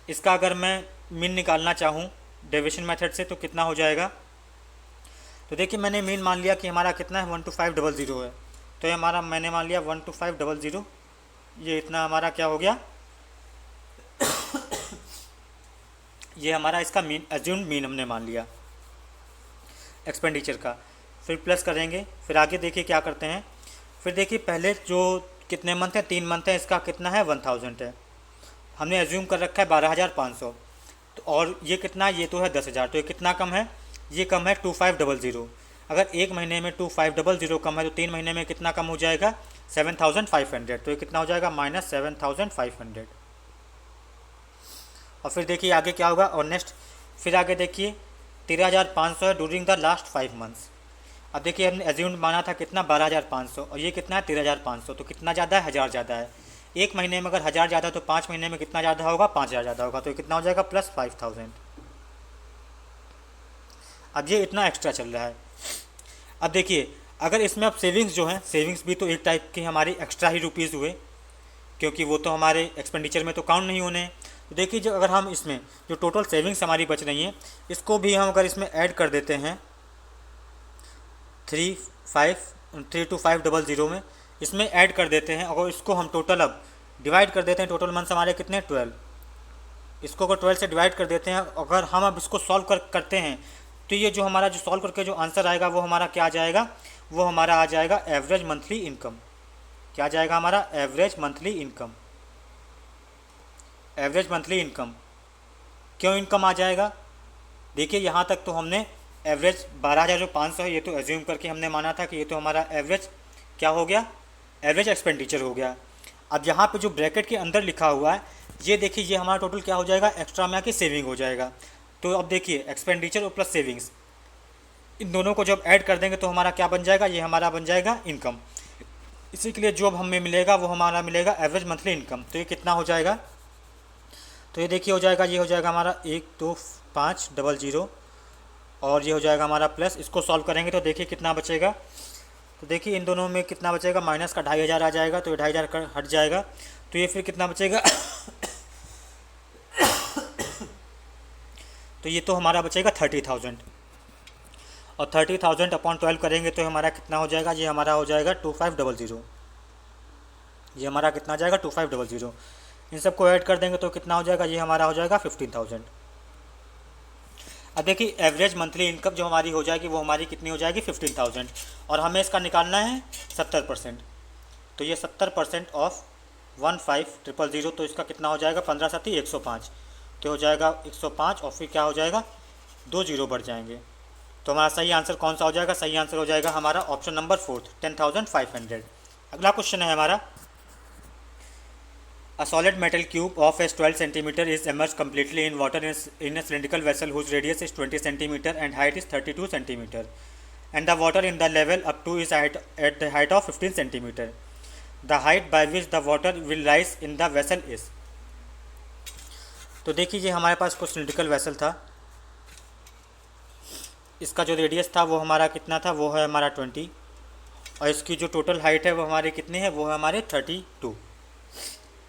A: इसका अगर मैं मीन निकालना चाहूँ डेविएशन मेथड से तो कितना हो जाएगा। तो देखिए मैंने मीन मान लिया कि हमारा कितना है 12500 है, तो ये हमारा मैंने मान लिया 12500, ये इतना हमारा क्या हो गया, ये हमारा इसका मीन एज्यूम्ड मीन हमने मान लिया एक्सपेंडिचर का। फिर प्लस करेंगे, फिर आगे देखिए क्या करते हैं। फिर देखिए पहले जो कितने मंथ हैं, 3 मंथ है, इसका कितना है 1000 है, हमने एज्यूम कर रखा है 12500, तो और ये कितना है, ये तो है 10,000, तो ये कितना कम है, ये कम है 2500। अगर एक महीने में 2500 कम है तो 3 महीने में कितना कम हो जाएगा 7500, तो ये कितना हो जाएगा -7500। और फिर देखिए आगे क्या होगा, और नेक्स्ट फिर आगे देखिए 13,500 है ड्यूरिंग द लास्ट 5 मंथ्स। अब देखिए हमने एज्यूम्ड माना था कितना 12,500, और ये कितना है 13,500, तो कितना ज़्यादा है, 1000 ज़्यादा है। एक महीने में अगर 1000 ज़्यादा तो 5 महीने में कितना ज़्यादा होगा, 5000 ज़्यादा होगा, तो ये कितना हो जाएगा +5000। अब ये इतना एक्स्ट्रा चल रहा है। अब देखिए अगर इसमें अब सेविंग्स जो हैं, सेविंग्स भी तो एक टाइप की हमारी एक्स्ट्रा ही रुपीज़ हुए, क्योंकि वो तो हमारे एक्सपेंडिचर में तो काउंट नहीं होने। तो देखिए जो अगर हम इसमें जो टोटल सेविंग्स हमारी बच रही हैं, इसको भी हम अगर इसमें ऐड कर देते हैं 32500 में, इसमें ऐड कर देते हैं, अगर इसको हम टोटल अब डिवाइड कर देते हैं, टोटल मंथ्स हमारे कितने 12, इसको अगर 12 से डिवाइड कर देते हैं, अगर हम अब इसको सॉल्व करते हैं, तो ये जो हमारा जो सॉल्व करके जो आंसर आएगा वो हमारा क्या आ जाएगा, वो हमारा आ जाएगा एवरेज मंथली इनकम। क्या आ जाएगा हमारा average monthly income. Average monthly income क्यों इनकम आ जाएगा, देखिए यहाँ तक तो हमने एवरेज 12,500 है, ये तो एज्यूम करके हमने माना था कि ये तो हमारा एवरेज क्या हो गया, एवरेज एक्सपेंडिचर हो गया। अब यहाँ पे जो ब्रैकेट के अंदर लिखा हुआ है, ये देखिए ये हमारा टोटल क्या हो जाएगा, एक्स्ट्रा में आके सेविंग हो जाएगा। तो अब देखिए एक्सपेंडिचर और प्लस सेविंग्स, इन दोनों को जब ऐड कर देंगे तो हमारा क्या बन जाएगा, ये हमारा बन जाएगा इनकम। इसी के लिए जो अब हमें मिलेगा वो हमारा मिलेगा एवरेज मंथली इनकम। तो ये कितना हो जाएगा, तो ये देखिए हो जाएगा, ये हो जाएगा हमारा 12500, और ये हो जाएगा हमारा प्लस, इसको सॉल्व करेंगे तो देखिए कितना बचेगा। तो देखिए इन दोनों में कितना बचेगा, माइनस का 2500 आ जाएगा, तो ये 2500 हट जाएगा, तो ये फिर कितना बचेगा तो ये तो हमारा बचेगा 30,000, और 30,000 अपॉन 12 करेंगे तो हमारा कितना हो जाएगा, ये हमारा हो जाएगा 2500, ये हमारा कितना आ जाएगा 2500। इन सबको ऐड कर देंगे तो कितना हो जाएगा, ये हमारा हो जाएगा 15,000। अब देखिए एवरेज मंथली इनकम जो हमारी हो जाएगी वो हमारी कितनी हो जाएगी 15,000, और हमें इसका निकालना है 70%। तो ये 70% ऑफ 15,000, तो इसका कितना हो जाएगा 15 7 105, तो हो जाएगा 105, और फिर क्या हो जाएगा 2 जीरो बढ़ जाएंगे। तो हमारा सही आंसर कौन सा हो जाएगा, सही आंसर हो जाएगा हमारा ऑप्शन नंबर 4 10,500। अगला क्वेश्चन है हमारा, A solid metal cube of as 12 cm is immersed completely in water in a cylindrical vessel whose radius is 20 cm and height is 32 cm, and the water in the level up to is at the height of 15 cm. The height by which the water will rise in the vessel is। तो देखिए ये हमारे पास कुछ cylindrical vessel था, इसका जो radius था वो हमारा कितना था, वो है हमारा 20, और इसकी जो टोटल हाइट है वो हमारी कितनी है, वो है हमारे 32,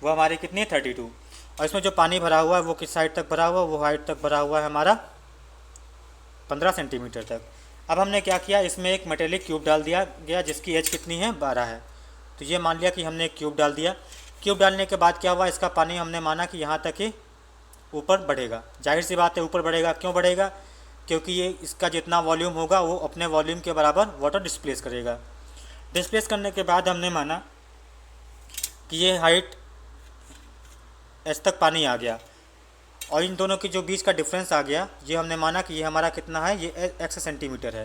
A: वो हमारी कितनी है 32, और इसमें जो पानी भरा हुआ है वो किस हाइट तक भरा हुआ है, वो हाइट तक भरा हुआ है हमारा 15 सेंटीमीटर तक। अब हमने क्या किया, इसमें एक मेटेलिक क्यूब डाल दिया गया जिसकी एज कितनी है 12 है। तो ये मान लिया कि हमने एक क्यूब डाल दिया, क्यूब डालने के बाद क्या हुआ, इसका पानी हमने माना कि यहाँ तक ही ऊपर बढ़ेगा। जाहिर सी बात है ऊपर बढ़ेगा, क्यों बढ़ेगा, क्योंकि ये इसका जितना वॉल्यूम होगा वो अपने वॉल्यूम के बराबर वाटर डिस्प्लेस करेगा। डिस्प्लेस करने के बाद हमने माना कि ये हाइट एस तक पानी आ गया, और इन दोनों के जो बीच का डिफरेंस आ गया, ये हमने माना कि ये हमारा कितना है, ये x सेंटीमीटर है,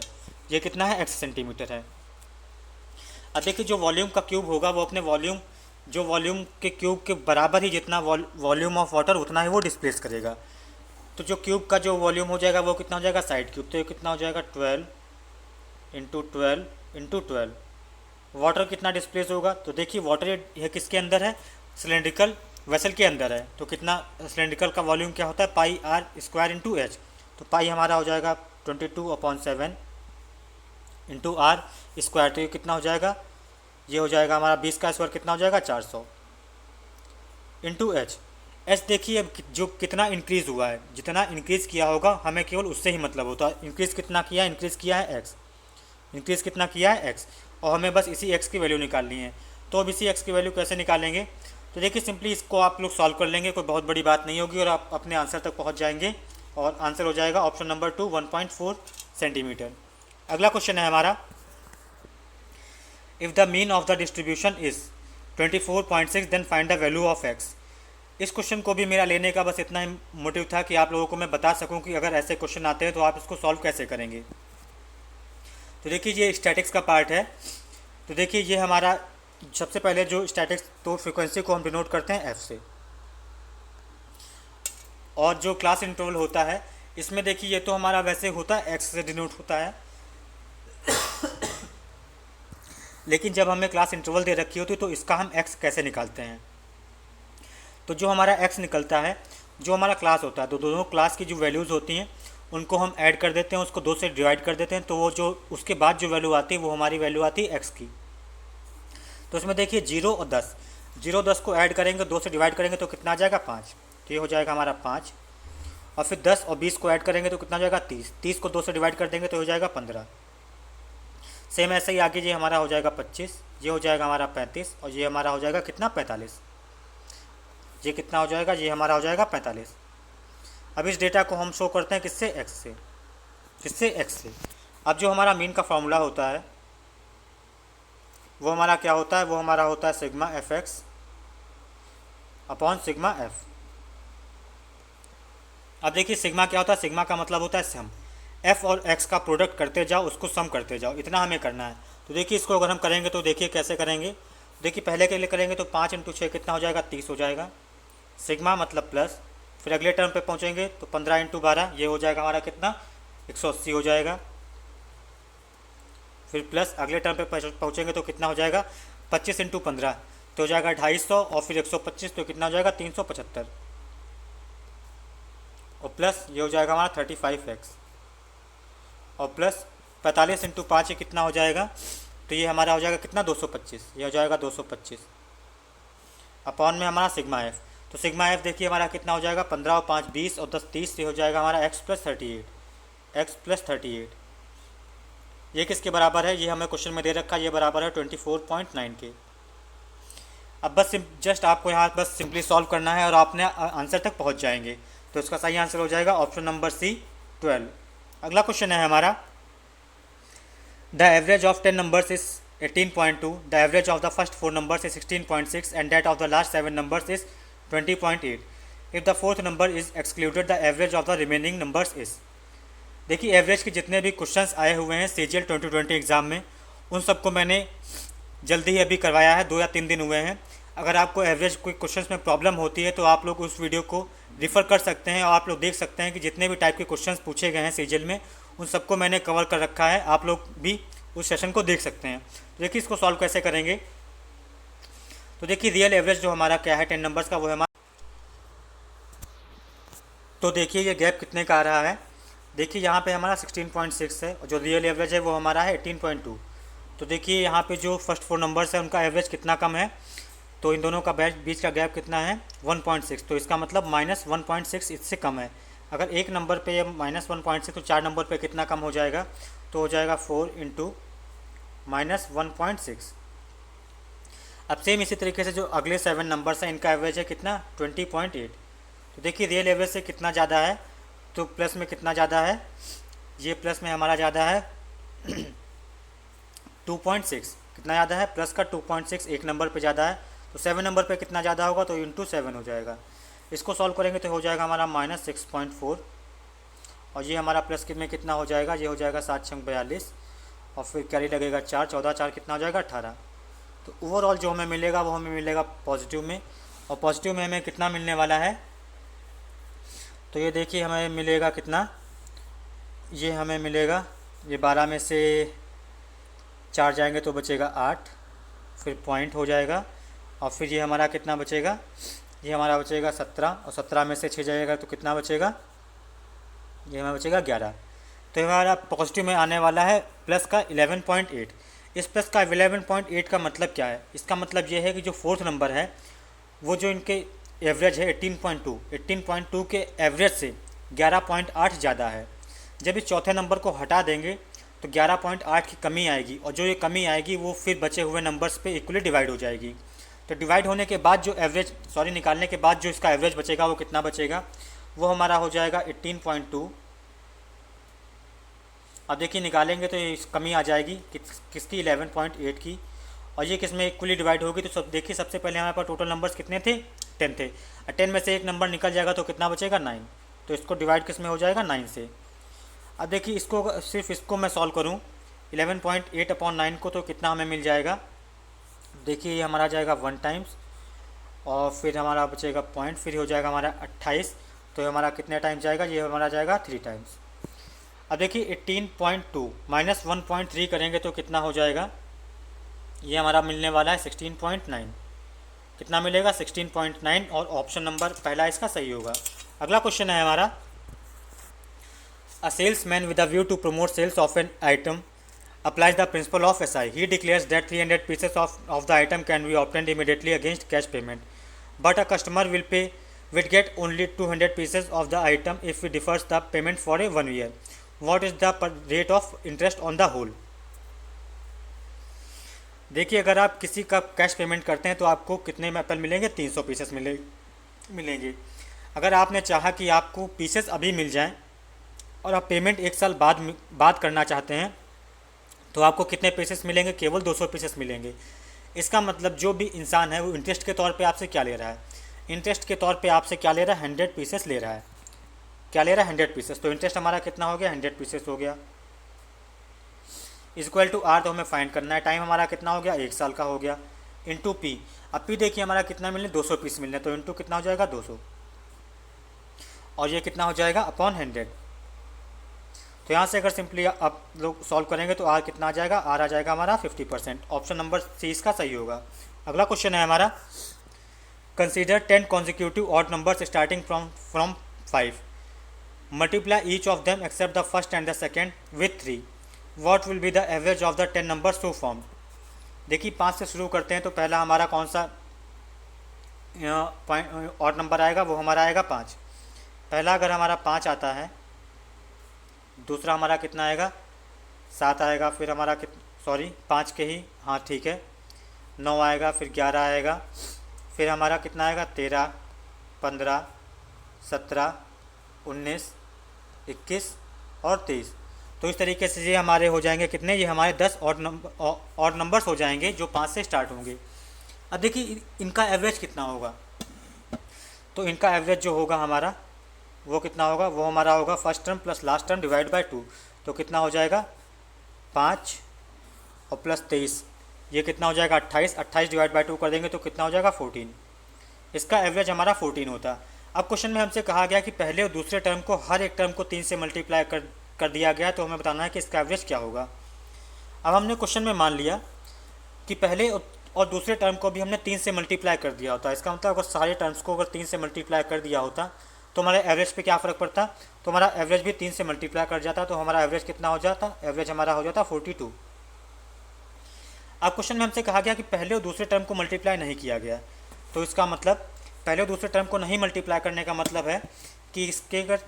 A: ये कितना है x सेंटीमीटर है। अब देखिए जो वॉल्यूम का क्यूब होगा वो अपने वॉल्यूम, जो वॉल्यूम के क्यूब के बराबर ही जितना वॉल्यूम ऑफ वाटर उतना ही वो डिस्प्लेस करेगा। तो जो क्यूब का जो वॉल्यूम हो जाएगा वो कितना हो जाएगा साइड क्यूब, तो ये कितना हो जाएगा 12 ×12 वाटर कितना डिस्प्लेस होगा? तो देखिए वाटर यह किसके अंदर है? सिलेंड्रिकल वेसल के अंदर है। तो कितना सिलेंड्रिकल का वॉल्यूम क्या होता है? पाई आर स्क्वायर इंटू एच। तो पाई हमारा हो जाएगा 22/7 इंटू आर स्क्वायर। तो ये कितना हो जाएगा? ये हो जाएगा हमारा 20 का स्क्वायर कितना हो जाएगा? 400 इंटू एच। एच देखिए अब जो कितना इंक्रीज़ हुआ है, जितना इंक्रीज़ किया होगा हमें केवल उससे ही मतलब होता है। इंक्रीज़ कितना किया है? इंक्रीज़ किया है एक्स। इंक्रीज़ कितना किया है? एक्स। और हमें बस इसी एक्स की वैल्यू निकालनी है। तो अब इसी एक्स की वैल्यू कैसे निकालेंगे? तो देखिए सिंपली इसको आप लोग सॉल्व कर लेंगे, कोई बहुत बड़ी बात नहीं होगी और आप अपने आंसर तक पहुंच जाएंगे। और आंसर हो जाएगा ऑप्शन नंबर 2 1.4 सेंटीमीटर। अगला क्वेश्चन है हमारा, if the mean of the distribution is 24.6 then find the value of x. इस क्वेश्चन को भी मेरा लेने का बस इतना ही मोटिव था कि आप लोगों को मैं बता सकूं कि अगर ऐसे क्वेश्चन आते हैं तो आप इसको सॉल्व कैसे करेंगे। तो देखिए ये स्टैटिक्स का पार्ट है। तो देखिए ये हमारा सबसे पहले जो स्टैटिक्स, तो फ्रीक्वेंसी को हम डिनोट करते हैं एफ से। और जो क्लास इंटरवल होता है इसमें देखिए ये तो हमारा वैसे होता है एक्स से डिनोट होता है, लेकिन जब हमें क्लास इंटरवल दे रखी होती है तो इसका हम एक्स कैसे निकालते हैं? तो जो हमारा एक्स निकलता है, जो हमारा क्लास होता है, तो दोनों क्लास की जो वैल्यूज़ होती हैं उनको हम ऐड कर देते हैं, उसको 2 से डिवाइड कर देते हैं। तो वो जो उसके बाद जो वैल्यू आती है वो हमारी वैल्यू आती है एक्स की। तो इसमें देखिए 0 और 10, 0 10 को ऐड करेंगे, 2 से डिवाइड करेंगे तो कितना आ जाएगा? 5। तो ये हो जाएगा हमारा 5। और फिर 10 और 20 को ऐड करेंगे तो कितना हो जाएगा? 30। 30 को 2 से डिवाइड कर देंगे तो हो जाएगा 15। सेम ऐसे ही आगे ये हमारा हो जाएगा 25, ये हो जाएगा हमारा 35 और ये हमारा हो जाएगा कितना? 45। ये कितना हो जाएगा? ये हमारा हो जाएगा 45। अब इस डेटा को हम शो करते हैं किससे? एक्स से। किससे? एक्स से। अब जो हमारा मीन का फॉर्मूला होता है वो हमारा क्या होता है? वो हमारा होता है sigma F x upon sigma F. अब देखिए सिग्मा क्या होता है? सिग्मा का मतलब होता है सम। एफ और एक्स का प्रोडक्ट करते जाओ, उसको सम करते जाओ, इतना हमें करना है। तो देखिए इसको अगर हम करेंगे तो देखिए कैसे करेंगे। देखिए पहले के लिए करेंगे तो 5 × 6 कितना हो जाएगा? 30 हो जाएगा। सिग्मा मतलब प्लस, फिर अगले टर्म पे पहुँचेंगे तो 15 × 12 ये हो जाएगा हमारा कितना? 180 हो जाएगा। फिर प्लस अगले टर्म पे पहुँचेंगे तो कितना हो जाएगा? 25 × 15 तो हो जाएगा 250 और फिर 125 तो कितना हो जाएगा? 375 और प्लस ये हो जाएगा हमारा 35x और प्लस 45 × 5 ये कितना हो जाएगा? तो ये हमारा हो जाएगा कितना? 225। ये हो जाएगा 225 अपॉन में हमारा सिग्मा एफ। तो सिग्मा एफ देखिए हमारा कितना हो जाएगा? 15 और 5 20 और 10 30 से हो जाएगा हमारा x + 38। x + 38 ये किसके बराबर है? ये हमें क्वेश्चन में दे रखा है, ये बराबर है 24.9 के। अब बस जस्ट आपको यहाँ बस सिंपली सॉल्व करना है और आपने आंसर तक पहुँच जाएंगे। तो इसका सही आंसर हो जाएगा ऑप्शन नंबर सी 12। अगला क्वेश्चन है हमारा, the average of 10 numbers is 18.2, the average of the first 4 numbers is 16.6 and that of the last 7 numbers is 20.8। If the fourth number is excluded the average of the remaining numbers is. देखिए average के जितने भी questions आए हुए हैं CGL 2020 exam में उन सबको मैंने जल्दी ही अभी करवाया है, 2 या 3 दिन हुए हैं। अगर आपको एवरेज कोई क्वेश्चंस में प्रॉब्लम होती है तो आप लोग उस वीडियो को रिफ़र कर सकते हैं और आप लोग देख सकते हैं कि जितने भी टाइप के क्वेश्चंस पूछे गए हैं CGL में उन सबको मैंने कवर कर रखा है। आप लोग भी उस सेशन को देख सकते हैं। तो देखिए इसको सॉल्व कैसे करेंगे। तो देखिए रियल एवरेज जो हमारा क्या है 10 नंबर्स का, वो है हमारा, तो देखिए ये गैप कितने का आ रहा है। देखिए यहाँ पे हमारा 16.6 है और जो रियल एवरेज है वो हमारा है 18.2। तो देखिए यहाँ पे जो फर्स्ट 4 नंबर्स है उनका एवरेज कितना कम है, तो इन दोनों का बीच का गैप कितना है? 1.6। तो इसका मतलब -1.6 इससे कम है। अगर एक नंबर पे ये -1.6 तो 4 नंबर पे कितना कम हो जाएगा? तो हो जाएगा 4 × -1.6। अब सेम इसी तरीके से जो अगले 7 नंबर्स हैं इनका एवरेज है कितना? 20.8। तो देखिए रियल एवरेज से कितना ज़्यादा है, तो प्लस में कितना ज़्यादा है? ये प्लस में हमारा ज़्यादा है 2.6। कितना ज़्यादा है? प्लस का 2.6 एक नंबर पे ज़्यादा है। तो 7 नंबर पे कितना ज़्यादा होगा? तो × 7 हो जाएगा। इसको सॉल्व करेंगे तो हो जाएगा हमारा -6.4 और ये हमारा प्लस में कितना हो जाएगा? ये हो जाएगा 7 × 42 और फिर कैरी लगेगा 4, 14 4 कितना हो जाएगा? 18। तो ओवरऑल जो हमें मिलेगा वो हमें मिलेगा पॉजिटिव में, और पॉजिटिव में हमें कितना मिलने वाला है? तो ये देखिए हमें मिलेगा कितना? ये हमें मिलेगा, ये 12 में से 4 जाएंगे तो बचेगा 8, फिर पॉइंट हो जाएगा, और फिर ये हमारा कितना बचेगा, ये हमारा बचेगा 17, और 17 में से 6 जाएगा तो कितना बचेगा, ये हमारा बचेगा 11। तो ये हमारा पॉजिटिव में आने वाला है प्लस का 11.8। इस प्लस का 11.8 का मतलब क्या है, इसका मतलब ये है कि जो फोर्थ नंबर है वो जो इनके एवरेज है 18.2 के एवरेज से 11.8 ज़्यादा है। जब इस चौथे नंबर को हटा देंगे तो 11.8 की कमी आएगी, और जो ये कमी आएगी वो फिर बचे हुए नंबर्स पे इक्वली डिवाइड हो जाएगी। तो डिवाइड होने के बाद जो एवरेज निकालने के बाद जो इसका एवरेज बचेगा वो कितना बचेगा, वो हमारा हो जाएगा 18.2। अब देखिए निकालेंगे तो ये कमी आ जाएगी किसकी, 11.8 की, और ये किस में इक्वली डिवाइड होगी। तो सब देखिए, सबसे पहले हमारे पास टोटल नंबर्स कितने थे, 10 थे, और 10 में से एक नंबर निकल जाएगा तो कितना बचेगा, 9। तो इसको डिवाइड किस में हो जाएगा, 9 से। अब देखिए इसको, सिर्फ इसको मैं सॉल्व करूँ 11.8/9 को, तो कितना हमें मिल जाएगा, देखिए ये हमारा जाएगा 1 टाइम्स, और फिर हमारा बचेगा पॉइंट, फिर हो जाएगा हमारा 28। तो ये हमारा कितने टाइम्स जाएगा, ये हमारा जाएगा 3 टाइम्स। अब देखिए 18.2 माइनस 1.3 करेंगे तो कितना हो जाएगा, ये हमारा मिलने वाला है 16.9। कितना मिलेगा, 16.9, और ऑप्शन नंबर पहला इसका सही होगा। अगला क्वेश्चन है हमारा, a salesman with a view to promote sales of an item applies the principle of SI. He declares that 300 pieces of the item can be obtained immediately against cash payment, but a customer will get only 200 pieces of the item if he defers the payment for 1 year. What is the rate of interest on the whole? देखिए अगर आप किसी का cash payment करते हैं तो आपको कितने में एप्पल मिलेंगे, 300 पीसेस मिलेंगे। अगर आपने चाहा कि आपको पीसेस अभी मिल जाएं और आप पेमेंट 1 साल बाद करना चाहते हैं तो आपको कितने पीसेस मिलेंगे, केवल 200 पीसेस मिलेंगे। इसका मतलब जो भी इंसान है वो इंटरेस्ट के तौर पे आपसे क्या ले रहा है, इंटरेस्ट के तौर पे आपसे क्या ले रहा है, 100 पीसेस ले रहा है। क्या ले रहा है, 100 पीसेस। तो इंटरेस्ट हमारा कितना हो गया, 100 पीसेस हो गया, इक्वल टू आर तो हमें फाइंड करना है। टाइम हमारा कितना हो गया, 1 साल का हो गया, इंटू पी। अब पी देखिए हमारा कितना मिलने, 200 पीस मिलने, तो इंटू कितना हो जाएगा, 200, और ये कितना हो जाएगा, अपॉन 100। तो यहाँ से अगर सिंपली आप लोग सॉल्व करेंगे तो आर कितना आ जाएगा, आर आ जाएगा हमारा 50%। ऑप्शन नंबर सी इसका सही होगा। अगला क्वेश्चन है हमारा, consider 10 consecutive odd numbers starting from 5, multiply each of them except the first and the second with 3, what will be the average of the 10 numbers so form. देखिए 5 से शुरू करते हैं, तो पहला हमारा कौन सा ऑड नंबर आएगा, वो हमारा आएगा 5। पहला अगर हमारा 5 आता है, दूसरा हमारा कितना आएगा, 7 आएगा, फिर हमारा 5 के ही, हाँ ठीक है, 9 आएगा, फिर 11 आएगा, फिर हमारा कितना आएगा, 13, 15, 17, 19, 21 और 23। तो इस तरीके से ये हमारे हो जाएंगे कितने, ये हमारे 10 ऑड नंबर्स हो जाएंगे जो 5 से स्टार्ट होंगे। अब देखिए इनका एवरेज कितना होगा, तो इनका एवरेज जो होगा हमारा वो कितना होगा, वो हमारा होगा first term plus last term divide by 2। तो कितना हो जाएगा, 5 और प्लस 23, ये कितना हो जाएगा, 28। 28 डिवाइड बाय 2 कर देंगे तो कितना हो जाएगा, 14। इसका एवरेज हमारा 14 होता। अब क्वेश्चन में हमसे कहा गया कि पहले और दूसरे टर्म को, हर एक टर्म को 3 से मल्टीप्लाई कर दिया गया, तो हमें बताना है कि इसका एवरेज क्या होगा। अब हमने क्वेश्चन में मान लिया कि पहले और दूसरे टर्म को भी हमने 3 से मल्टीप्लाई कर दिया होता। इसका मतलब अगर सारे टर्म्स को अगर 3 से मल्टीप्लाई कर दिया होता तो हमारे एवरेज पे क्या फ़र्क पड़ता, तो हमारा एवरेज भी 3 से मल्टीप्लाई कर जाता, तो हमारा एवरेज कितना हो जाता, एवरेज हमारा हो जाता 42। अब क्वेश्चन में हमसे कहा गया कि पहले और दूसरे टर्म को मल्टीप्लाई नहीं किया गया, तो इसका मतलब पहले और दूसरे टर्म को नहीं मल्टीप्लाई करने का मतलब है कि इसके अगर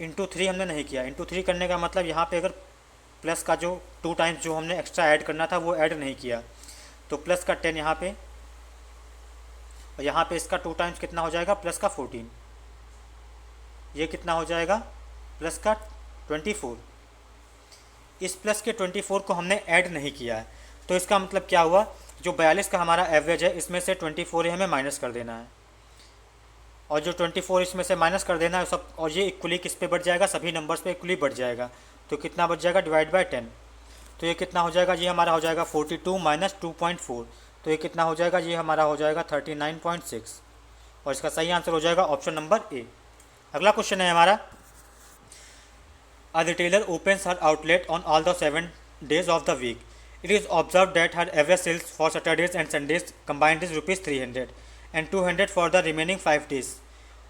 A: इंटू 3 हमने नहीं किया। इंटू 3 करने का मतलब यहाँ पे अगर प्लस का जो 2 टाइम्स जो हमने एक्स्ट्रा ऐड करना था वो ऐड नहीं किया, तो प्लस का 10 यहाँ पे, और यहाँ पे इसका 2 टाइम्स कितना हो जाएगा, प्लस का 14। ये कितना हो जाएगा, प्लस का 24। इस प्लस के 24 को हमने ऐड नहीं किया है, तो इसका मतलब क्या हुआ, जो 42 का हमारा एवरेज है इसमें से 24 हमें माइनस कर देना है, और जो 24 इसमें से माइनस कर देना है सब, और ये इक्वली किस पे बढ़ जाएगा, सभी नंबर्स पे इक्वली बढ़ जाएगा। तो कितना बच जाएगा, डिवाइड बाय 10। तो ये कितना हो जाएगा, ये हमारा हो जाएगा 42 माइनस 2.4, तो ये कितना हो जाएगा, ये हमारा हो जाएगा 39.6, और इसका सही आंसर हो जाएगा ऑप्शन नंबर ए। अगला क्वेश्चन है हमारा, a retailer opens her outlet on all the 7 days of the week It is observed that her average sales for Saturdays and Sundays combined is rupees 300 and 200 for the remaining 5 days.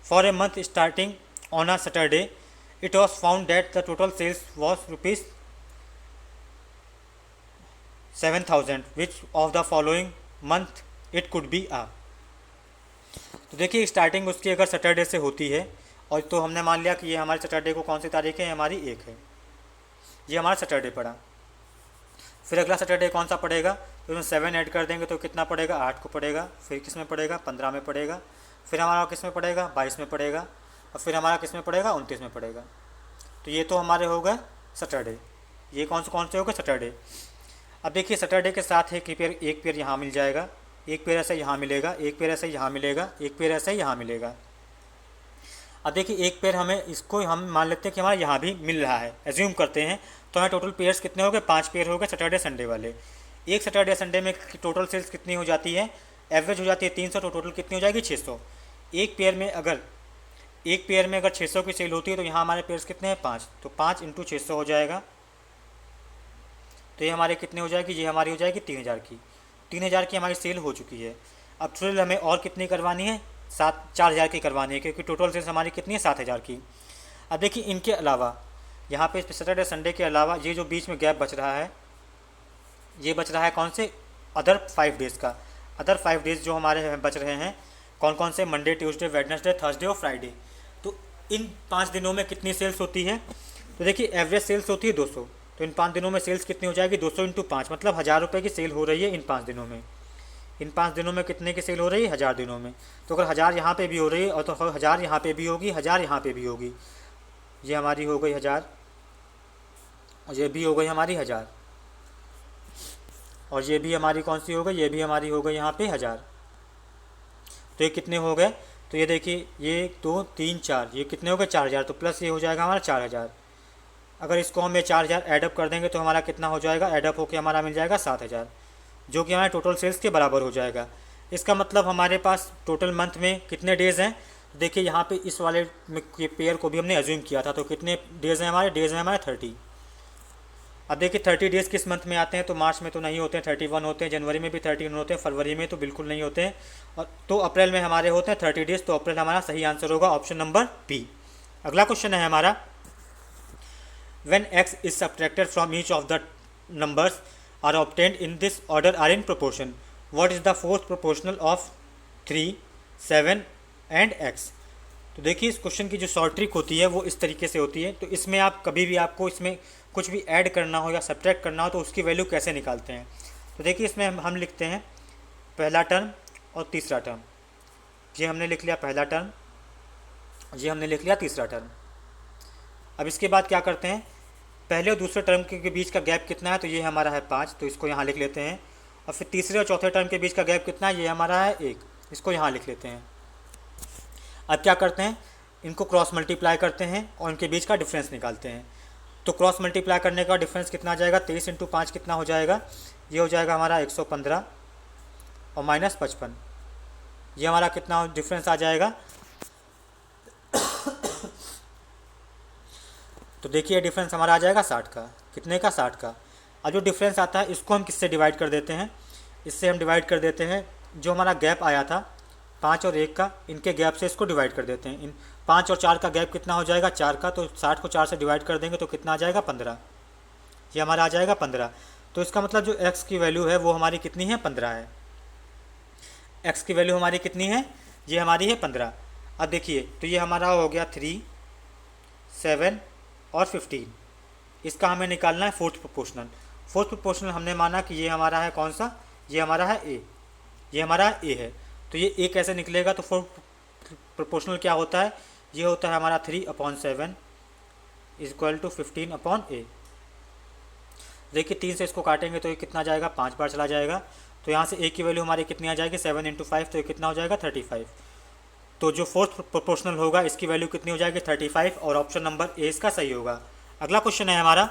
A: For a month starting on a Saturday, it was found that the total sales was rupees 7,000. Which of the following month it could be a? तो देखिए starting उसकी अगर Saturday से होती है और तो हमने मान लिया कि ये हमारी सैटरडे को कौन सी तारीख है, हमारी 1 है, ये हमारा सैटरडे पड़ा। फिर अगला सैटरडे कौन सा पड़ेगा, तो उसमें 7 ऐड कर देंगे तो कितना पड़ेगा, 8 को पड़ेगा। फिर किस में पड़ेगा, 15 में पड़ेगा। फिर हमारा किस में पड़ेगा, 22 में पड़ेगा। और फिर हमारा किस में पड़ेगा, 29 में पड़ेगा। तो ये तो हमारे हो गए सैटरडे। ये कौन से हो गए, सैटरडे। अब देखिए सैटरडे के साथ एक पेयर यहाँ मिल जाएगा, एक पेयर ऐसे यहाँ मिलेगा, एक पेयर ऐसे यहाँ मिलेगा, एक पेयर ऐसे यहाँ मिलेगा। अब देखिए एक पेयर हमें इसको हम मान लेते हैं कि हमारा यहाँ भी मिल रहा है, एज्यूम करते हैं। तो हमें टोटल पेयर्स कितने हो गए, 5 पेयर हो गए सैटरडे संडे वाले। एक सैटरडे संडे में टोटल सेल्स कितनी हो जाती है, एवरेज हो जाती है 300, तो टोटल कितनी हो जाएगी 600। एक पेयर में अगर 600 की सेल होती है तो यहाँ हमारे पेयर्स कितने हैं, 5। तो 5 × 600 हो जाएगा। तो ये हमारे कितने हो जाएगी, ये हमारी हो जाएगी 3000 की। 3000 की हमारी सेल हो चुकी है। अब सेल हमें और कितनी करवानी है, 4000 की करवानी है, क्योंकि टोटल सेल्स हमारी कितनी है, 7000 की। अब देखिए इनके अलावा यहाँ पे सैटरडे संडे के अलावा ये जो बीच में गैप बच रहा है, ये बच रहा है कौन से, अदर 5 डेज़ का। अदर 5 डेज़ जो हमारे बच रहे हैं कौन कौन से, मंडे, ट्यूसडे, वेडनेसडे, थर्सडे और फ्राइडे। तो इन 5 दिनों में कितनी सेल्स होती है, तो देखिए एवरेज सेल्स होती है 200। तो इन 5 दिनों में सेल्स कितनी हो जाएगी, 200 × 5, मतलब 1000 रुपये की सेल हो रही है इन 5 दिनों में। इन 5 दिनों में कितने की सेल हो रही है, 1000 दिनों में। तो अगर 1000 यहाँ पे भी हो रही है और तो 1000 यहाँ पे भी होगी, 1000 यहाँ पे भी होगी। ये हमारी हो गई 1000 और ये भी हो गई हमारी 1000 और ये भी हमारी कौन सी हो गई, ये भी हमारी हो गई यहाँ पे 1000। तो ये कितने हो गए, तो ये देखिए ये 1 2 3 4, ये कितने हो गए 4000। तो प्लस ये हो जाएगा हमारा 4000। अगर इसको हम 4000 एडअप कर देंगे तो हमारा कितना हो जाएगा, एडअप होकर हमारा मिल जाएगा 7000, जो कि हमारे टोटल सेल्स के बराबर हो जाएगा। इसका मतलब हमारे पास टोटल मंथ में कितने डेज़ हैं, देखिए यहाँ पे इस वाले पेयर को भी हमने एज्यूम किया था। तो कितने डेज़ हैं हमारे, डेज़ हैं हमारे 30। अब देखिए 30 डेज़ किस मंथ में आते हैं, तो मार्च में तो नहीं होते हैं, 31 होते हैं। जनवरी में भी 31 होते हैं, फरवरी में तो बिल्कुल नहीं होते हैं। और तो अप्रैल में हमारे होते हैं 30 डेज़। तो अप्रैल हमारा सही आंसर होगा ऑप्शन नंबर बी। अगला क्वेश्चन है हमारा, when x is subtracted from each of the numbers are obtained in this order are in proportion, what is the fourth proportional of 3, 7 and x। तो देखिए इस क्वेश्चन की जो short trick होती है वो इस तरीके से होती है। तो इसमें आप कभी भी आपको इसमें कुछ भी ऐड करना हो या सब्ट्रैक्ट करना हो तो उसकी वैल्यू कैसे निकालते हैं। तो देखिए इसमें हम लिखते हैं पहला टर्म और तीसरा टर्म। ये हमने लिख लिया पहला टर्म, ये हमने लिख लिया तीसरा टर्म। अब इसके बाद क्या करते हैं, पहले और दूसरे टर्म के बीच का गैप कितना है, तो ये हमारा है 5, तो इसको यहाँ लिख लेते हैं। और फिर तीसरे और चौथे टर्म के बीच का गैप कितना है, ये हमारा है 1, इसको यहाँ लिख लेते हैं। अब क्या करते हैं, इनको क्रॉस मल्टीप्लाई करते हैं और इनके बीच का डिफरेंस निकालते हैं। तो क्रॉस मल्टीप्लाई करने का डिफरेंस कितना आ जाएगा, 23 × 5 कितना हो जाएगा, ये हो जाएगा हमारा 115 और -55। ये हमारा कितना डिफरेंस आ जाएगा, तो देखिए डिफरेंस हमारा आ जाएगा 60 का। कितने का, 60 का। अब जो डिफरेंस आता है इसको हम किससे डिवाइड कर देते हैं, इससे हम डिवाइड कर देते हैं जो हमारा गैप आया था 5 और 1 का, इनके गैप से इसको डिवाइड कर देते हैं। इन 5 और 4 का गैप कितना हो जाएगा, 4 का। तो 60 को 4 से डिवाइड कर देंगे तो कितना आ जाएगा, 15। ये हमारा आ जाएगा 15। तो इसका मतलब जो x की वैल्यू है वो हमारी कितनी है, 15 है। x की वैल्यू हमारी कितनी है, ये हमारी है 15। अब देखिए तो ये हमारा हो गया 3, 7 और 15। इसका हमें निकालना है फोर्थ प्रोपोर्शनल। फोर्थ प्रोपोर्शनल हमने माना कि ये हमारा है कौन सा, ये हमारा है ए, ये हमारा ए है। तो ये ए कैसे निकलेगा, तो फोर्थ प्रोपोर्शनल क्या होता है, ये होता है हमारा 3/7 = 15/a। देखिए 3 से इसको काटेंगे तो ये कितना जाएगा, 5 बार चला जाएगा। तो यहाँ से ए की वैल्यू हमारी कितनी आ जाएगी, 7 × 5, तो ये कितना हो जाएगा, 35। तो जो फोर्थ प्रोपोर्शनल होगा इसकी वैल्यू कितनी हो जाएगी, 35, और ऑप्शन नंबर ए इसका सही होगा। अगला क्वेश्चन है हमारा,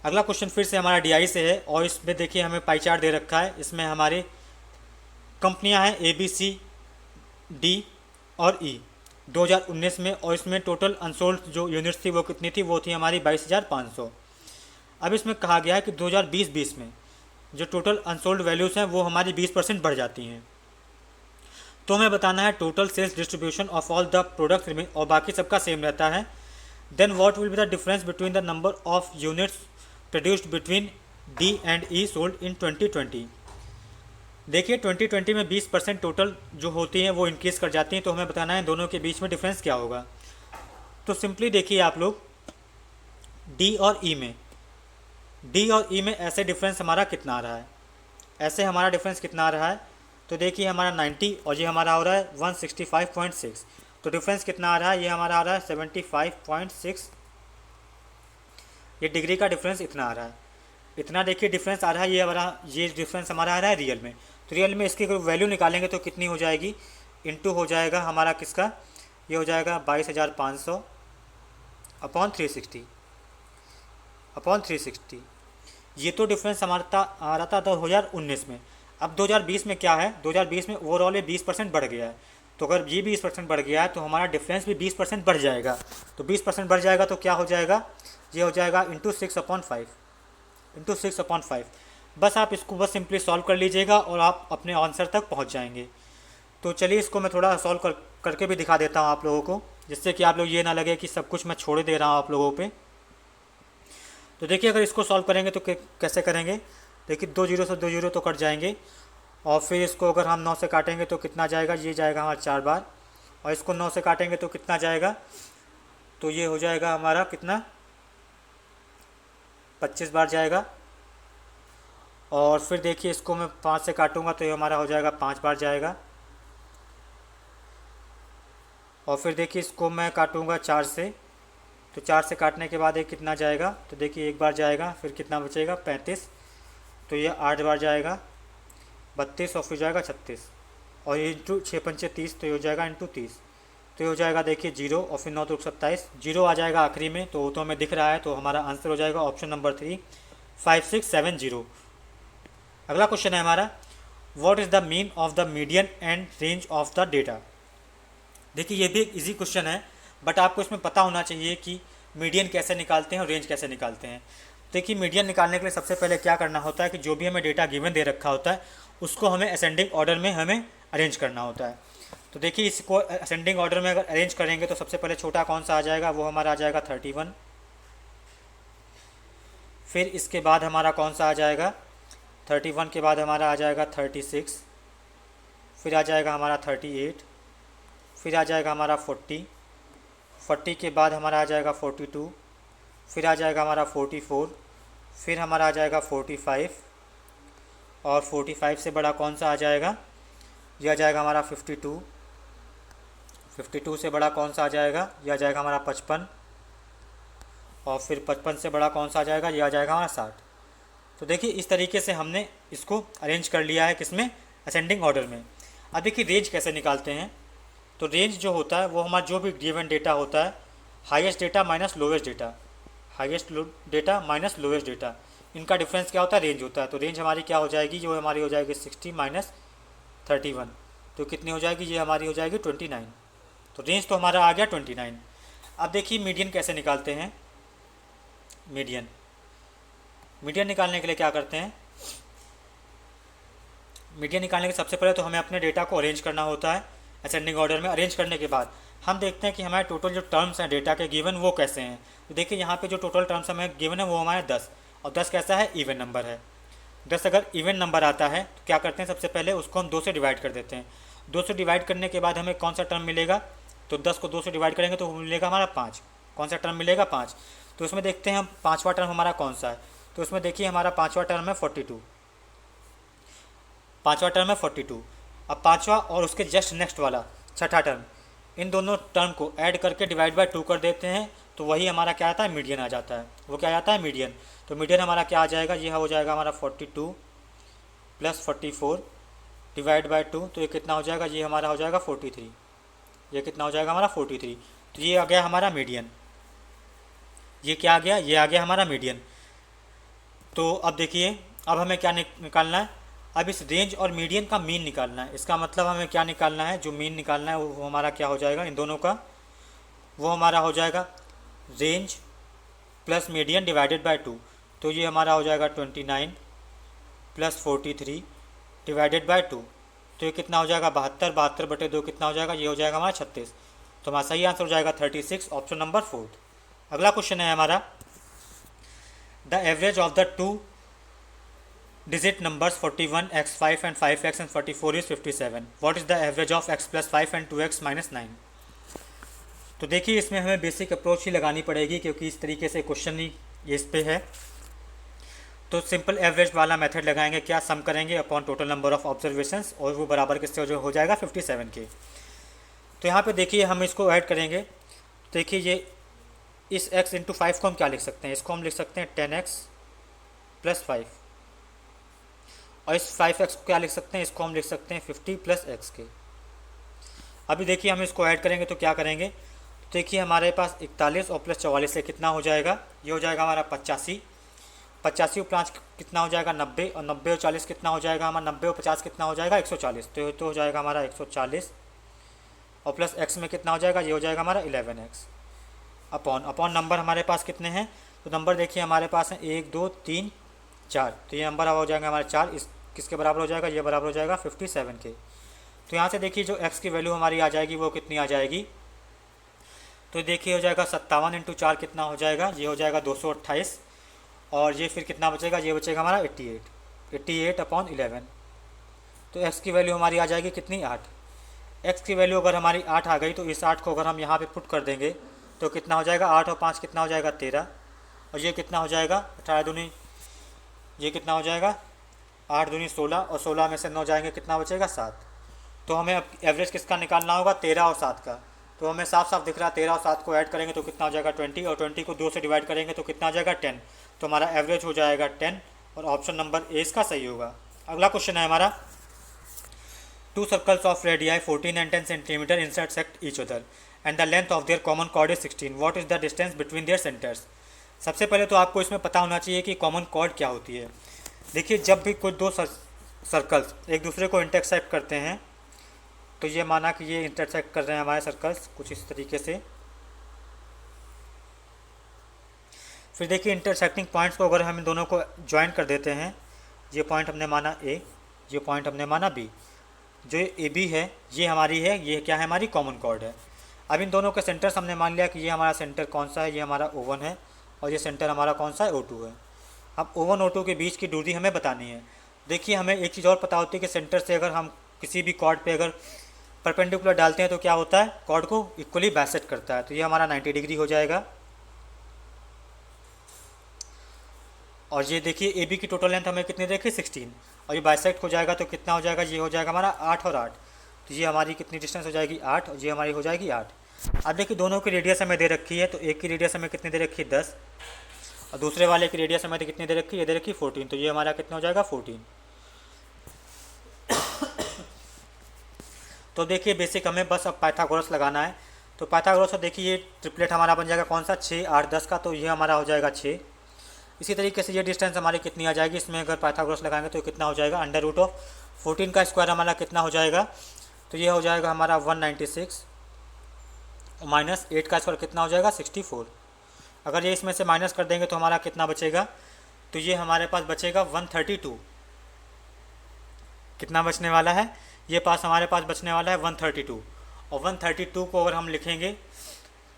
A: अगला क्वेश्चन फिर से हमारा डीआई से है और इसमें देखिए हमें पाई चार्ट दे रखा है। इसमें हमारी कंपनियां हैं ABC, D और E 2019 में, और इसमें टोटल अनसोल्ड जो यूनिट्स थी वो कितनी थी, वो थी हमारी 22,500। अब इसमें कहा गया है कि 2020 में जो टोटल अनसोल्ड वैल्यूज़ हैं वो हमारी 20% बढ़ जाती हैं। तो हमें बताना है total sales distribution of all the products remain, और बाकी सबका सेम रहता है। Then what will be the difference between the number of units produced between D and E sold in 2020। देखिए 2020 में 20% टोटल जो होती हैं वो इंक्रीज़ कर जाती हैं, तो हमें बताना है दोनों के बीच में डिफरेंस क्या होगा। तो सिंपली देखिए आप लोग, डी और ई में ऐसे डिफरेंस हमारा कितना आ रहा है, ऐसे हमारा डिफरेंस कितना आ रहा है। तो देखिए हमारा 90 और ये हमारा हो रहा है 165.6, तो डिफरेंस कितना आ रहा है, ये हमारा आ रहा है 75.6। ये डिग्री का डिफरेंस इतना आ रहा है, इतना देखिए डिफरेंस आ रहा है। ये डिफरेंस हमारा आ रहा है रियल में। तो रियल में इसकी वैल्यू निकालेंगे तो कितनी हो जाएगी, इनटू हो जाएगा हमारा किसका, ये हो जाएगा 22,500 अपॉन 360। ये तो डिफरेंस हमारा आ रहा था 2019 में। अब 2020 में क्या है, 2020 में ओवरऑल ये 20% बढ़ गया है। तो अगर ये 20% बढ़ गया है तो हमारा डिफरेंस भी 20% बढ़ जाएगा। तो 20% बढ़ जाएगा तो क्या हो जाएगा, ये हो जाएगा इंटू 6/5। बस आप इसको बस सिंपली सॉल्व कर लीजिएगा और आप अपने आंसर तक पहुंच जाएंगे। तो चलिए इसको मैं थोड़ा सॉल्व करके भी दिखा देता हूं आप लोगों को, जिससे कि आप लोग ये ना लगे कि सब कुछ मैं छोड़ दे रहा हूं आप लोगों पे। तो देखिए अगर इसको सॉल्व करेंगे तो कैसे करेंगे, देखिए 2 जीरो से 2 जीरो तो कट जाएंगे, और फिर इसको अगर हम 9 से काटेंगे तो कितना जाएगा, ये जाएगा हमारा 4 बार, और इसको 9 से काटेंगे तो कितना जाएगा, तो ये हो जाएगा हमारा कितना 25 बार जाएगा। और फिर देखिए इसको मैं 5 से काटूंगा तो ये हमारा हो जाएगा 5 बार जाएगा। और फिर देखिए इसको मैं काटूंगा 4 से, तो 4 से काटने के बाद ये कितना जाएगा, तो देखिए 1 बार जाएगा, फिर कितना बचेगा 35, तो ये 8 बार जाएगा 32, और फिर जाएगा 36, और ये इंटू 6×5 30, तो ये हो जाएगा इंटू 30, तो ये हो जाएगा देखिए 0, और फिर 9 तो 27, 0 आ जाएगा आखिरी में, तो वो तो हमें दिख रहा है। तो हमारा आंसर हो जाएगा ऑप्शन नंबर 3, 5670। अगला क्वेश्चन है हमारा, what is the mean of the median and range of the data. देखिए ये भी एक इजी क्वेश्चन है, बट आपको इसमें पता होना चाहिए कि मीडियन कैसे निकालते हैं और रेंज कैसे निकालते हैं। देखिए मीडियन निकालने के लिए सबसे पहले क्या करना होता है कि जो भी हमें डेटा गिवन दे रखा होता है उसको हमें असेंडिंग ऑर्डर में हमें अरेंज करना होता है। तो देखिए इसको असेंडिंग ऑर्डर में अगर अरेंज करेंगे तो सबसे पहले छोटा कौन सा आ जाएगा, वो हमारा आ जाएगा 31। फिर इसके बाद हमारा कौन सा आ जाएगा, 31 के बाद हमारा आ जाएगा 36, फिर आ जाएगा हमारा 38, फिर आ जाएगा हमारा 40 के बाद हमारा आ जाएगा 42, फिर आ जाएगा हमारा 44, फिर हमारा आ जाएगा 45, और 45 से बड़ा कौन सा आ जाएगा, यह आ जाएगा हमारा 52 से बड़ा कौन सा आ जाएगा, यह आ जाएगा हमारा 55, और फिर 55 से बड़ा कौन सा आ जाएगा, यह आ जाएगा हमारा 60। तो देखिए इस तरीके से हमने इसको अरेंज कर लिया है किसमें, असेंडिंग ऑर्डर में। अब देखिए रेंज कैसे निकालते हैं। तो रेंज जो होता है वो हमारा जो भी गिवन डेटा होता है, highest data minus lowest data, highest data minus lowest data, इनका डिफरेंस क्या होता है, रेंज होता है। तो रेंज हमारी क्या हो जाएगी, जो हमारी हो जाएगी 60 माइनस 31, तो कितनी हो जाएगी, ये हमारी हो जाएगी 29। तो रेंज तो हमारा आ गया 29। अब देखिए मीडियन कैसे निकालते हैं। मीडियन निकालने के लिए क्या करते हैं, मीडियन निकालने के सबसे पहले तो हमें अपने डेटा को अरेंज करना होता है असेंडिंग ऑर्डर में। अरेंज करने के बाद हम देखते हैं कि हमारे टोटल जो टर्म्स हैं डेटा के गिवन वो कैसे हैं। तो देखिए यहाँ पे जो टोटल टर्म्स हमें गिवन है वो हमारे 10, और 10 कैसा है, इवन नंबर है। 10 अगर इवन नंबर आता है तो क्या करते हैं, सबसे पहले उसको हम 2 से डिवाइड कर देते हैं। 2 से डिवाइड करने के बाद हमें कौन सा टर्म मिलेगा, तो 10 को 2 से डिवाइड करेंगे तो मिलेगा हमारा 5। कौन सा टर्म मिलेगा, 5। तो उसमें देखते हैं हम 5वां टर्म हमारा कौन सा है। तो उसमें देखिए हमारा 5वां टर्म है 42, 5वां टर्म है 42। अब 5वां और उसके जस्ट नेक्स्ट वाला 6ठा टर्म, इन दोनों टर्म को ऐड करके डिवाइड बाय 2 कर देते हैं, तो वही हमारा क्या आता है, मीडियन आ जाता है। वो क्या आता है, मीडियन। तो मीडियन हमारा क्या आ जाएगा, ये हो जाएगा हमारा 42 प्लस 44 डिवाइड बाय 2, तो ये कितना हो जाएगा, ये हमारा हो जाएगा 43। ये कितना हो जाएगा हमारा 43। तो ये आ गया हमारा मीडियन। ये क्या आ गया, ये आ गया हमारा मीडियन। तो अब देखिए अब हमें क्या निकालना है, अब इस रेंज और मीडियन का मीन निकालना है। इसका मतलब हमें क्या निकालना है, जो मीन निकालना है वो हमारा क्या हो जाएगा, इन दोनों का वो हमारा हो जाएगा range plus median divided by 2। तो ये हमारा हो जाएगा 29 प्लस 43 डिवाइडेड बाय 2। तो ये कितना हो जाएगा 72, 72/2 कितना हो जाएगा, ये हो जाएगा हमारा 36। तो हमारा सही आंसर हो जाएगा 36, ऑप्शन नंबर 4। अगला क्वेश्चन है हमारा, the average of the two digit numbers 41 x5 and 5x and 44 is 57। What is the average of x plus 5 and 2x minus 9। तो देखिए इसमें हमें बेसिक अप्रोच ही लगानी पड़ेगी क्योंकि इस तरीके से क्वेश्चन ही इस पे है। तो सिंपल एवरेज वाला मेथड लगाएंगे, क्या सम करेंगे upon total number of observations और वो बराबर किससे जो हो जाएगा 57 के। तो यहाँ पे देखिए हम इसको ऐड करेंगे। देखिए ये इस x इंटू 5 को हम क्या लिख सकते हैं, इसको हम लिख सकते हैं 10x प्लस 5, और इस 5x को क्या लिख सकते हैं, इसको हम लिख सकते हैं 50 प्लस x के। अभी देखिए हम इसको ऐड करेंगे तो क्या करेंगे, तो देखिए हमारे पास 41 और प्लस 44 से कितना हो जाएगा, ये हो जाएगा हमारा 85, 85 और 5 कितना हो जाएगा 90, और 90 और 40 कितना हो जाएगा हमारा 90 और 50 कितना हो जाएगा 140। तो हो जाएगा हमारा 140, और प्लस x में कितना हो जाएगा, ये हो जाएगा हमारा 11x अपॉन नंबर हमारे पास कितने हैं। तो नंबर देखिए हमारे पास हैं 1 2 3 4, तो ये नंबर हो जाएगा हमारा 4, इस किसके बराबर हो जाएगा, ये बराबर हो जाएगा 57 के। तो यहाँ से देखिए जो x की वैल्यू हमारी आ जाएगी वो कितनी आ जाएगी, तो देखिए हो जाएगा 57 इंटू 4 कितना हो जाएगा, ये हो जाएगा 228, और ये फिर कितना बचेगा, ये बचेगा हमारा 88 अपॉन 11। तो x की वैल्यू हमारी आ जाएगी कितनी 8। x की वैल्यू अगर हमारी 8 आ गई तो इस 8 को अगर हम यहाँ पे पुट कर देंगे तो कितना हो जाएगा 8 और 5 कितना हो जाएगा 13, और ये कितना हो जाएगा 18 दूनी, ये कितना हो जाएगा 8 दूनी 16, और 16 में से 9 जाएंगे कितना बचेगा 7। तो हमें अब एवरेज किसका निकालना होगा 13 और 7 का। तो हमें साफ साफ दिख रहा है 13 और 7 को ऐड करेंगे तो कितना हो जाएगा 20, और 20 को 2 से डिवाइड करेंगे तो कितना हो जाएगा 10। तो हमारा एवरेज हो जाएगा 10, और ऑप्शन नंबर ए इसका सही होगा। अगला क्वेश्चन है हमारा, to circles of radii 14 and 10 centimetre intersect each other and the length of their common chord is 16। What is the distance between their centres. सबसे पहले तो आपको इसमें पता होना चाहिए कि कॉमन कॉर्ड क्या होती है। देखिए जब भी कोई दो सर्कल्स एक दूसरे को इंटरसेक्ट करते हैं, तो ये माना कि ये इंटरसेक्ट कर रहे हैं हमारे सर्कल्स कुछ इस तरीके से। फिर देखिए इंटरसेक्टिंग पॉइंट्स को अगर हम इन दोनों को ज्वाइन कर देते हैं, ये पॉइंट हमने माना ए, ये पॉइंट हमने माना बी, जो ए बी है ये हमारी है, ये क्या है हमारी कॉमन कॉर्ड है। अब इन दोनों के सेंटर्स हमने मान लिया कि ये हमारा सेंटर कौन सा है, ये हमारा O1 है, और ये सेंटर हमारा कौन सा है O2 है। अब O1 और O2 के बीच की दूरी हमें बतानी है। देखिए हमें एक चीज़ और पता होती है कि सेंटर से अगर हम किसी भी कॉर्ड पे अगर परपेंडिकुलर डालते हैं तो क्या होता है, कॉर्ड को इक्वली बाइसेक्ट करता है। तो ये हमारा 90 डिग्री हो जाएगा। और ये देखिए ए बी की टोटल लेंथ हमें कितनी देखी 16, और ये बाइसेक्ट हो जाएगा तो कितना हो जाएगा, ये हो जाएगा हमारा 8 और 8। तो ये हमारी कितनी डिस्टेंस हो जाएगी 8, और ये हमारी हो जाएगी 8। अब देखिए दोनों की रेडियस हमें दे रखी है, तो एक की रेडियस हमें कितनी दे रखी है 10, और दूसरे वाले की रेडियस हमें कितनी दे रखी है, ये दे रखी 14। तो ये हमारा कितना हो जाएगा 14। तो देखिए बेसिक हमें बस अब पाइथागोरस लगाना है। तो पाइथागोरस से देखिए ये ट्रिपलेट हमारा बन जाएगा कौन सा 6 8 10 का, तो ये हमारा हो जाएगा 6। इसी तरीके से ये डिस्टेंस हमारी कितनी आ जाएगी, इसमें अगर पाइथागोरस लगाएंगे तो कितना हो जाएगा √14 का स्क्वायर हमारा कितना हो जाएगा, तो ये हो जाएगा हमारा 196 माइनस 8 का स्क्वायर कितना हो जाएगा 64। अगर ये इसमें से माइनस कर देंगे तो हमारा कितना बचेगा, तो ये हमारे पास बचेगा 132। कितना बचने वाला है, ये पास हमारे पास बचने वाला है 132, और 132 को अगर हम लिखेंगे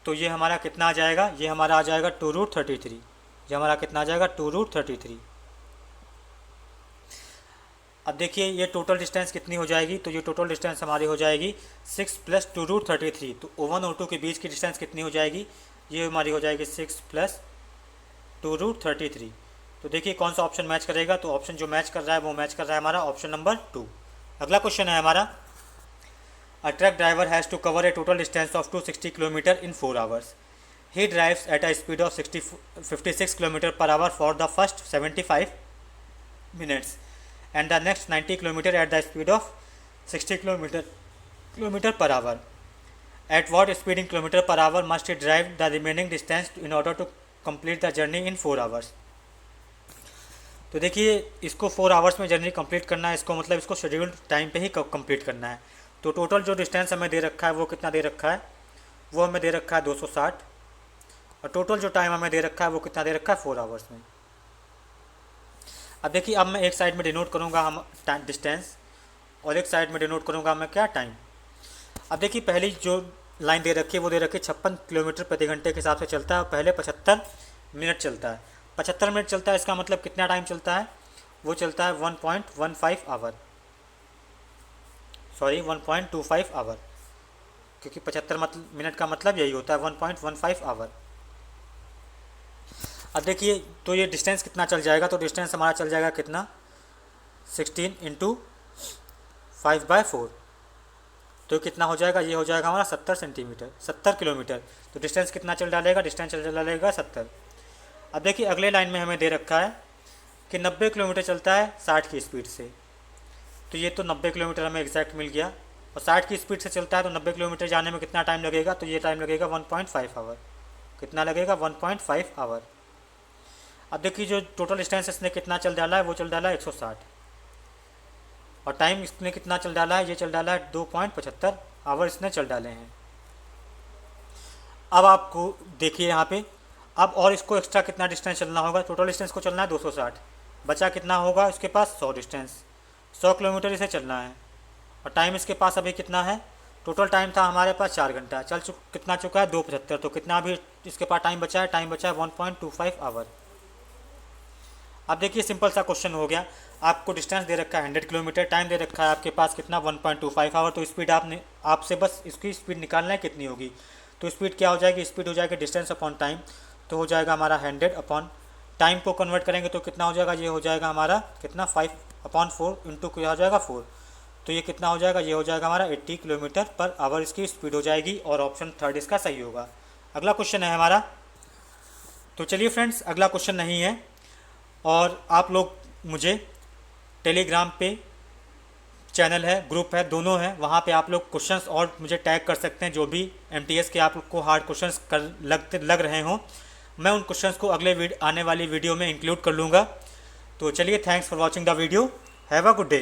A: तो ये हमारा कितना आ जाएगा, ये हमारा आ जाएगा 2√33। ये हमारा कितना आ जाएगा 2√33। अब देखिए ये टोटल डिस्टेंस कितनी हो जाएगी, तो ये टोटल डिस्टेंस हमारी हो जाएगी 6 प्लस 2√33। तो O1 और O2 के बीच की डिस्टेंस कितनी हो जाएगी, ये हमारी हो जाएगी 6 प्लस 2√33। तो देखिए कौन सा ऑप्शन मैच करेगा, तो ऑप्शन जो मैच कर रहा है वो मैच कर रहा है हमारा ऑप्शन नंबर 2। अगला क्वेश्चन है हमारा, a truck driver has to cover a total distance of 260 kilometre in 4 hours. He drives at a speed of 56 km per hour for the first 75 minutes and the next 90 km at the speed of 60 km per hour. At what speed in km per hour must he drive the remaining distance in order to complete the journey in 4 hours? तो देखिए इसको 4 hours में journey complete करना है, इसको मतलब इसको scheduled time पे ही कंप्लीट करना है। तो टोटल जो डिस्टेंस हमें दे रखा है वो कितना दे रखा है, वो हमें दे रखा है 260, और टोटल जो टाइम हमें दे रखा है वो कितना दे रखा है 4 आवर्स में। अब देखिए, अब मैं एक साइड में डिनोट करूँगा हम डिस्टेंस, और एक साइड में डिनोट करूँगा मैं क्या, टाइम। अब देखिए, पहली जो लाइन दे रखी है वो दे रखी है 56 किलोमीटर प्रति घंटे के हिसाब से चलता है, और पहले 75 मिनट चलता है। 75 मिनट चलता है, इसका मतलब कितना टाइम चलता है, वो चलता है 1.15 आवर, सॉरी 1.25 आवर, क्योंकि 75 मिनट का मतलब यही होता है 1.15 आवर। अब देखिए, तो ये डिस्टेंस कितना चल जाएगा, तो डिस्टेंस हमारा चल जाएगा कितना, 16 इंटू 5/4, तो कितना हो जाएगा, ये हो जाएगा हमारा 70 सेंटीमीटर, 70 किलोमीटर। तो डिस्टेंस कितना चल डालेगा, डिस्टेंस चल डालेगा 70। अब देखिए, अगले लाइन में हमें दे रखा है कि 90 किलोमीटर चलता है 60 की स्पीड से, तो ये तो 90 किलोमीटर हमें एग्जैक्ट मिल गया, और 60 की स्पीड से चलता है तो 90 किलोमीटर जाने में कितना टाइम लगेगा, तो ये टाइम लगेगा 1.5 आवर। कितना लगेगा, 1.5 आवर। अब देखिए, जो टोटल डिस्टेंस इसने कितना चल डाला है, वो चल डाला है 160, और टाइम इसने कितना चल डाला है, ये चल डाला है 2.75 आवर इसने चल डाले हैं। अब आपको देखिए यहाँ पे, अब और इसको एक्स्ट्रा कितना डिस्टेंस चलना होगा, टोटल डिस्टेंस को चलना है 260, बचा कितना होगा इसके पास, 100 डिस्टेंस, 100 किलोमीटर इसे चलना है, और टाइम इसके पास अभी कितना है, टोटल टाइम था हमारे पास 4 घंटा, कितना चुका है 2.75, तो कितना अभी इसके पास टाइम बचा है, टाइम बचा है 1.25 आवर। अब देखिए, सिंपल सा क्वेश्चन हो गया, आपको डिस्टेंस दे रखा है 100 किलोमीटर, टाइम दे रखा है आपके पास कितना 1.25 आवर, तो स्पीड आपसे बस इसकी स्पीड निकालना है कितनी होगी, तो स्पीड क्या हो जाएगी, स्पीड हो जाएगी डिस्टेंस अपॉन टाइम, तो हो जाएगा हमारा 100 अपॉन टाइम को कन्वर्ट करेंगे तो कितना हो जाएगा, ये हो जाएगा हमारा कितना 5/4 इंटू क्या हो जाएगा 4, तो ये कितना हो जाएगा, ये हो जाएगा हमारा 80 किलोमीटर पर आवर इसकी स्पीड हो जाएगी, और ऑप्शन थर्ड इसका सही होगा। अगला क्वेश्चन है हमारा, तो चलिए फ्रेंड्स, अगला क्वेश्चन नहीं है, और आप लोग मुझे टेलीग्राम पे चैनल है, ग्रुप है, दोनों है, वहाँ पे आप लोग क्वेश्चंस और मुझे टैग कर सकते हैं, जो भी एमटीएस के आप लोग को हार्ड क्वेश्चंस लग रहे हों, मैं उन क्वेश्चंस को अगले आने वाली वीडियो में इंक्लूड कर लूँगा। तो चलिए, thanks for watching the video, have a good day.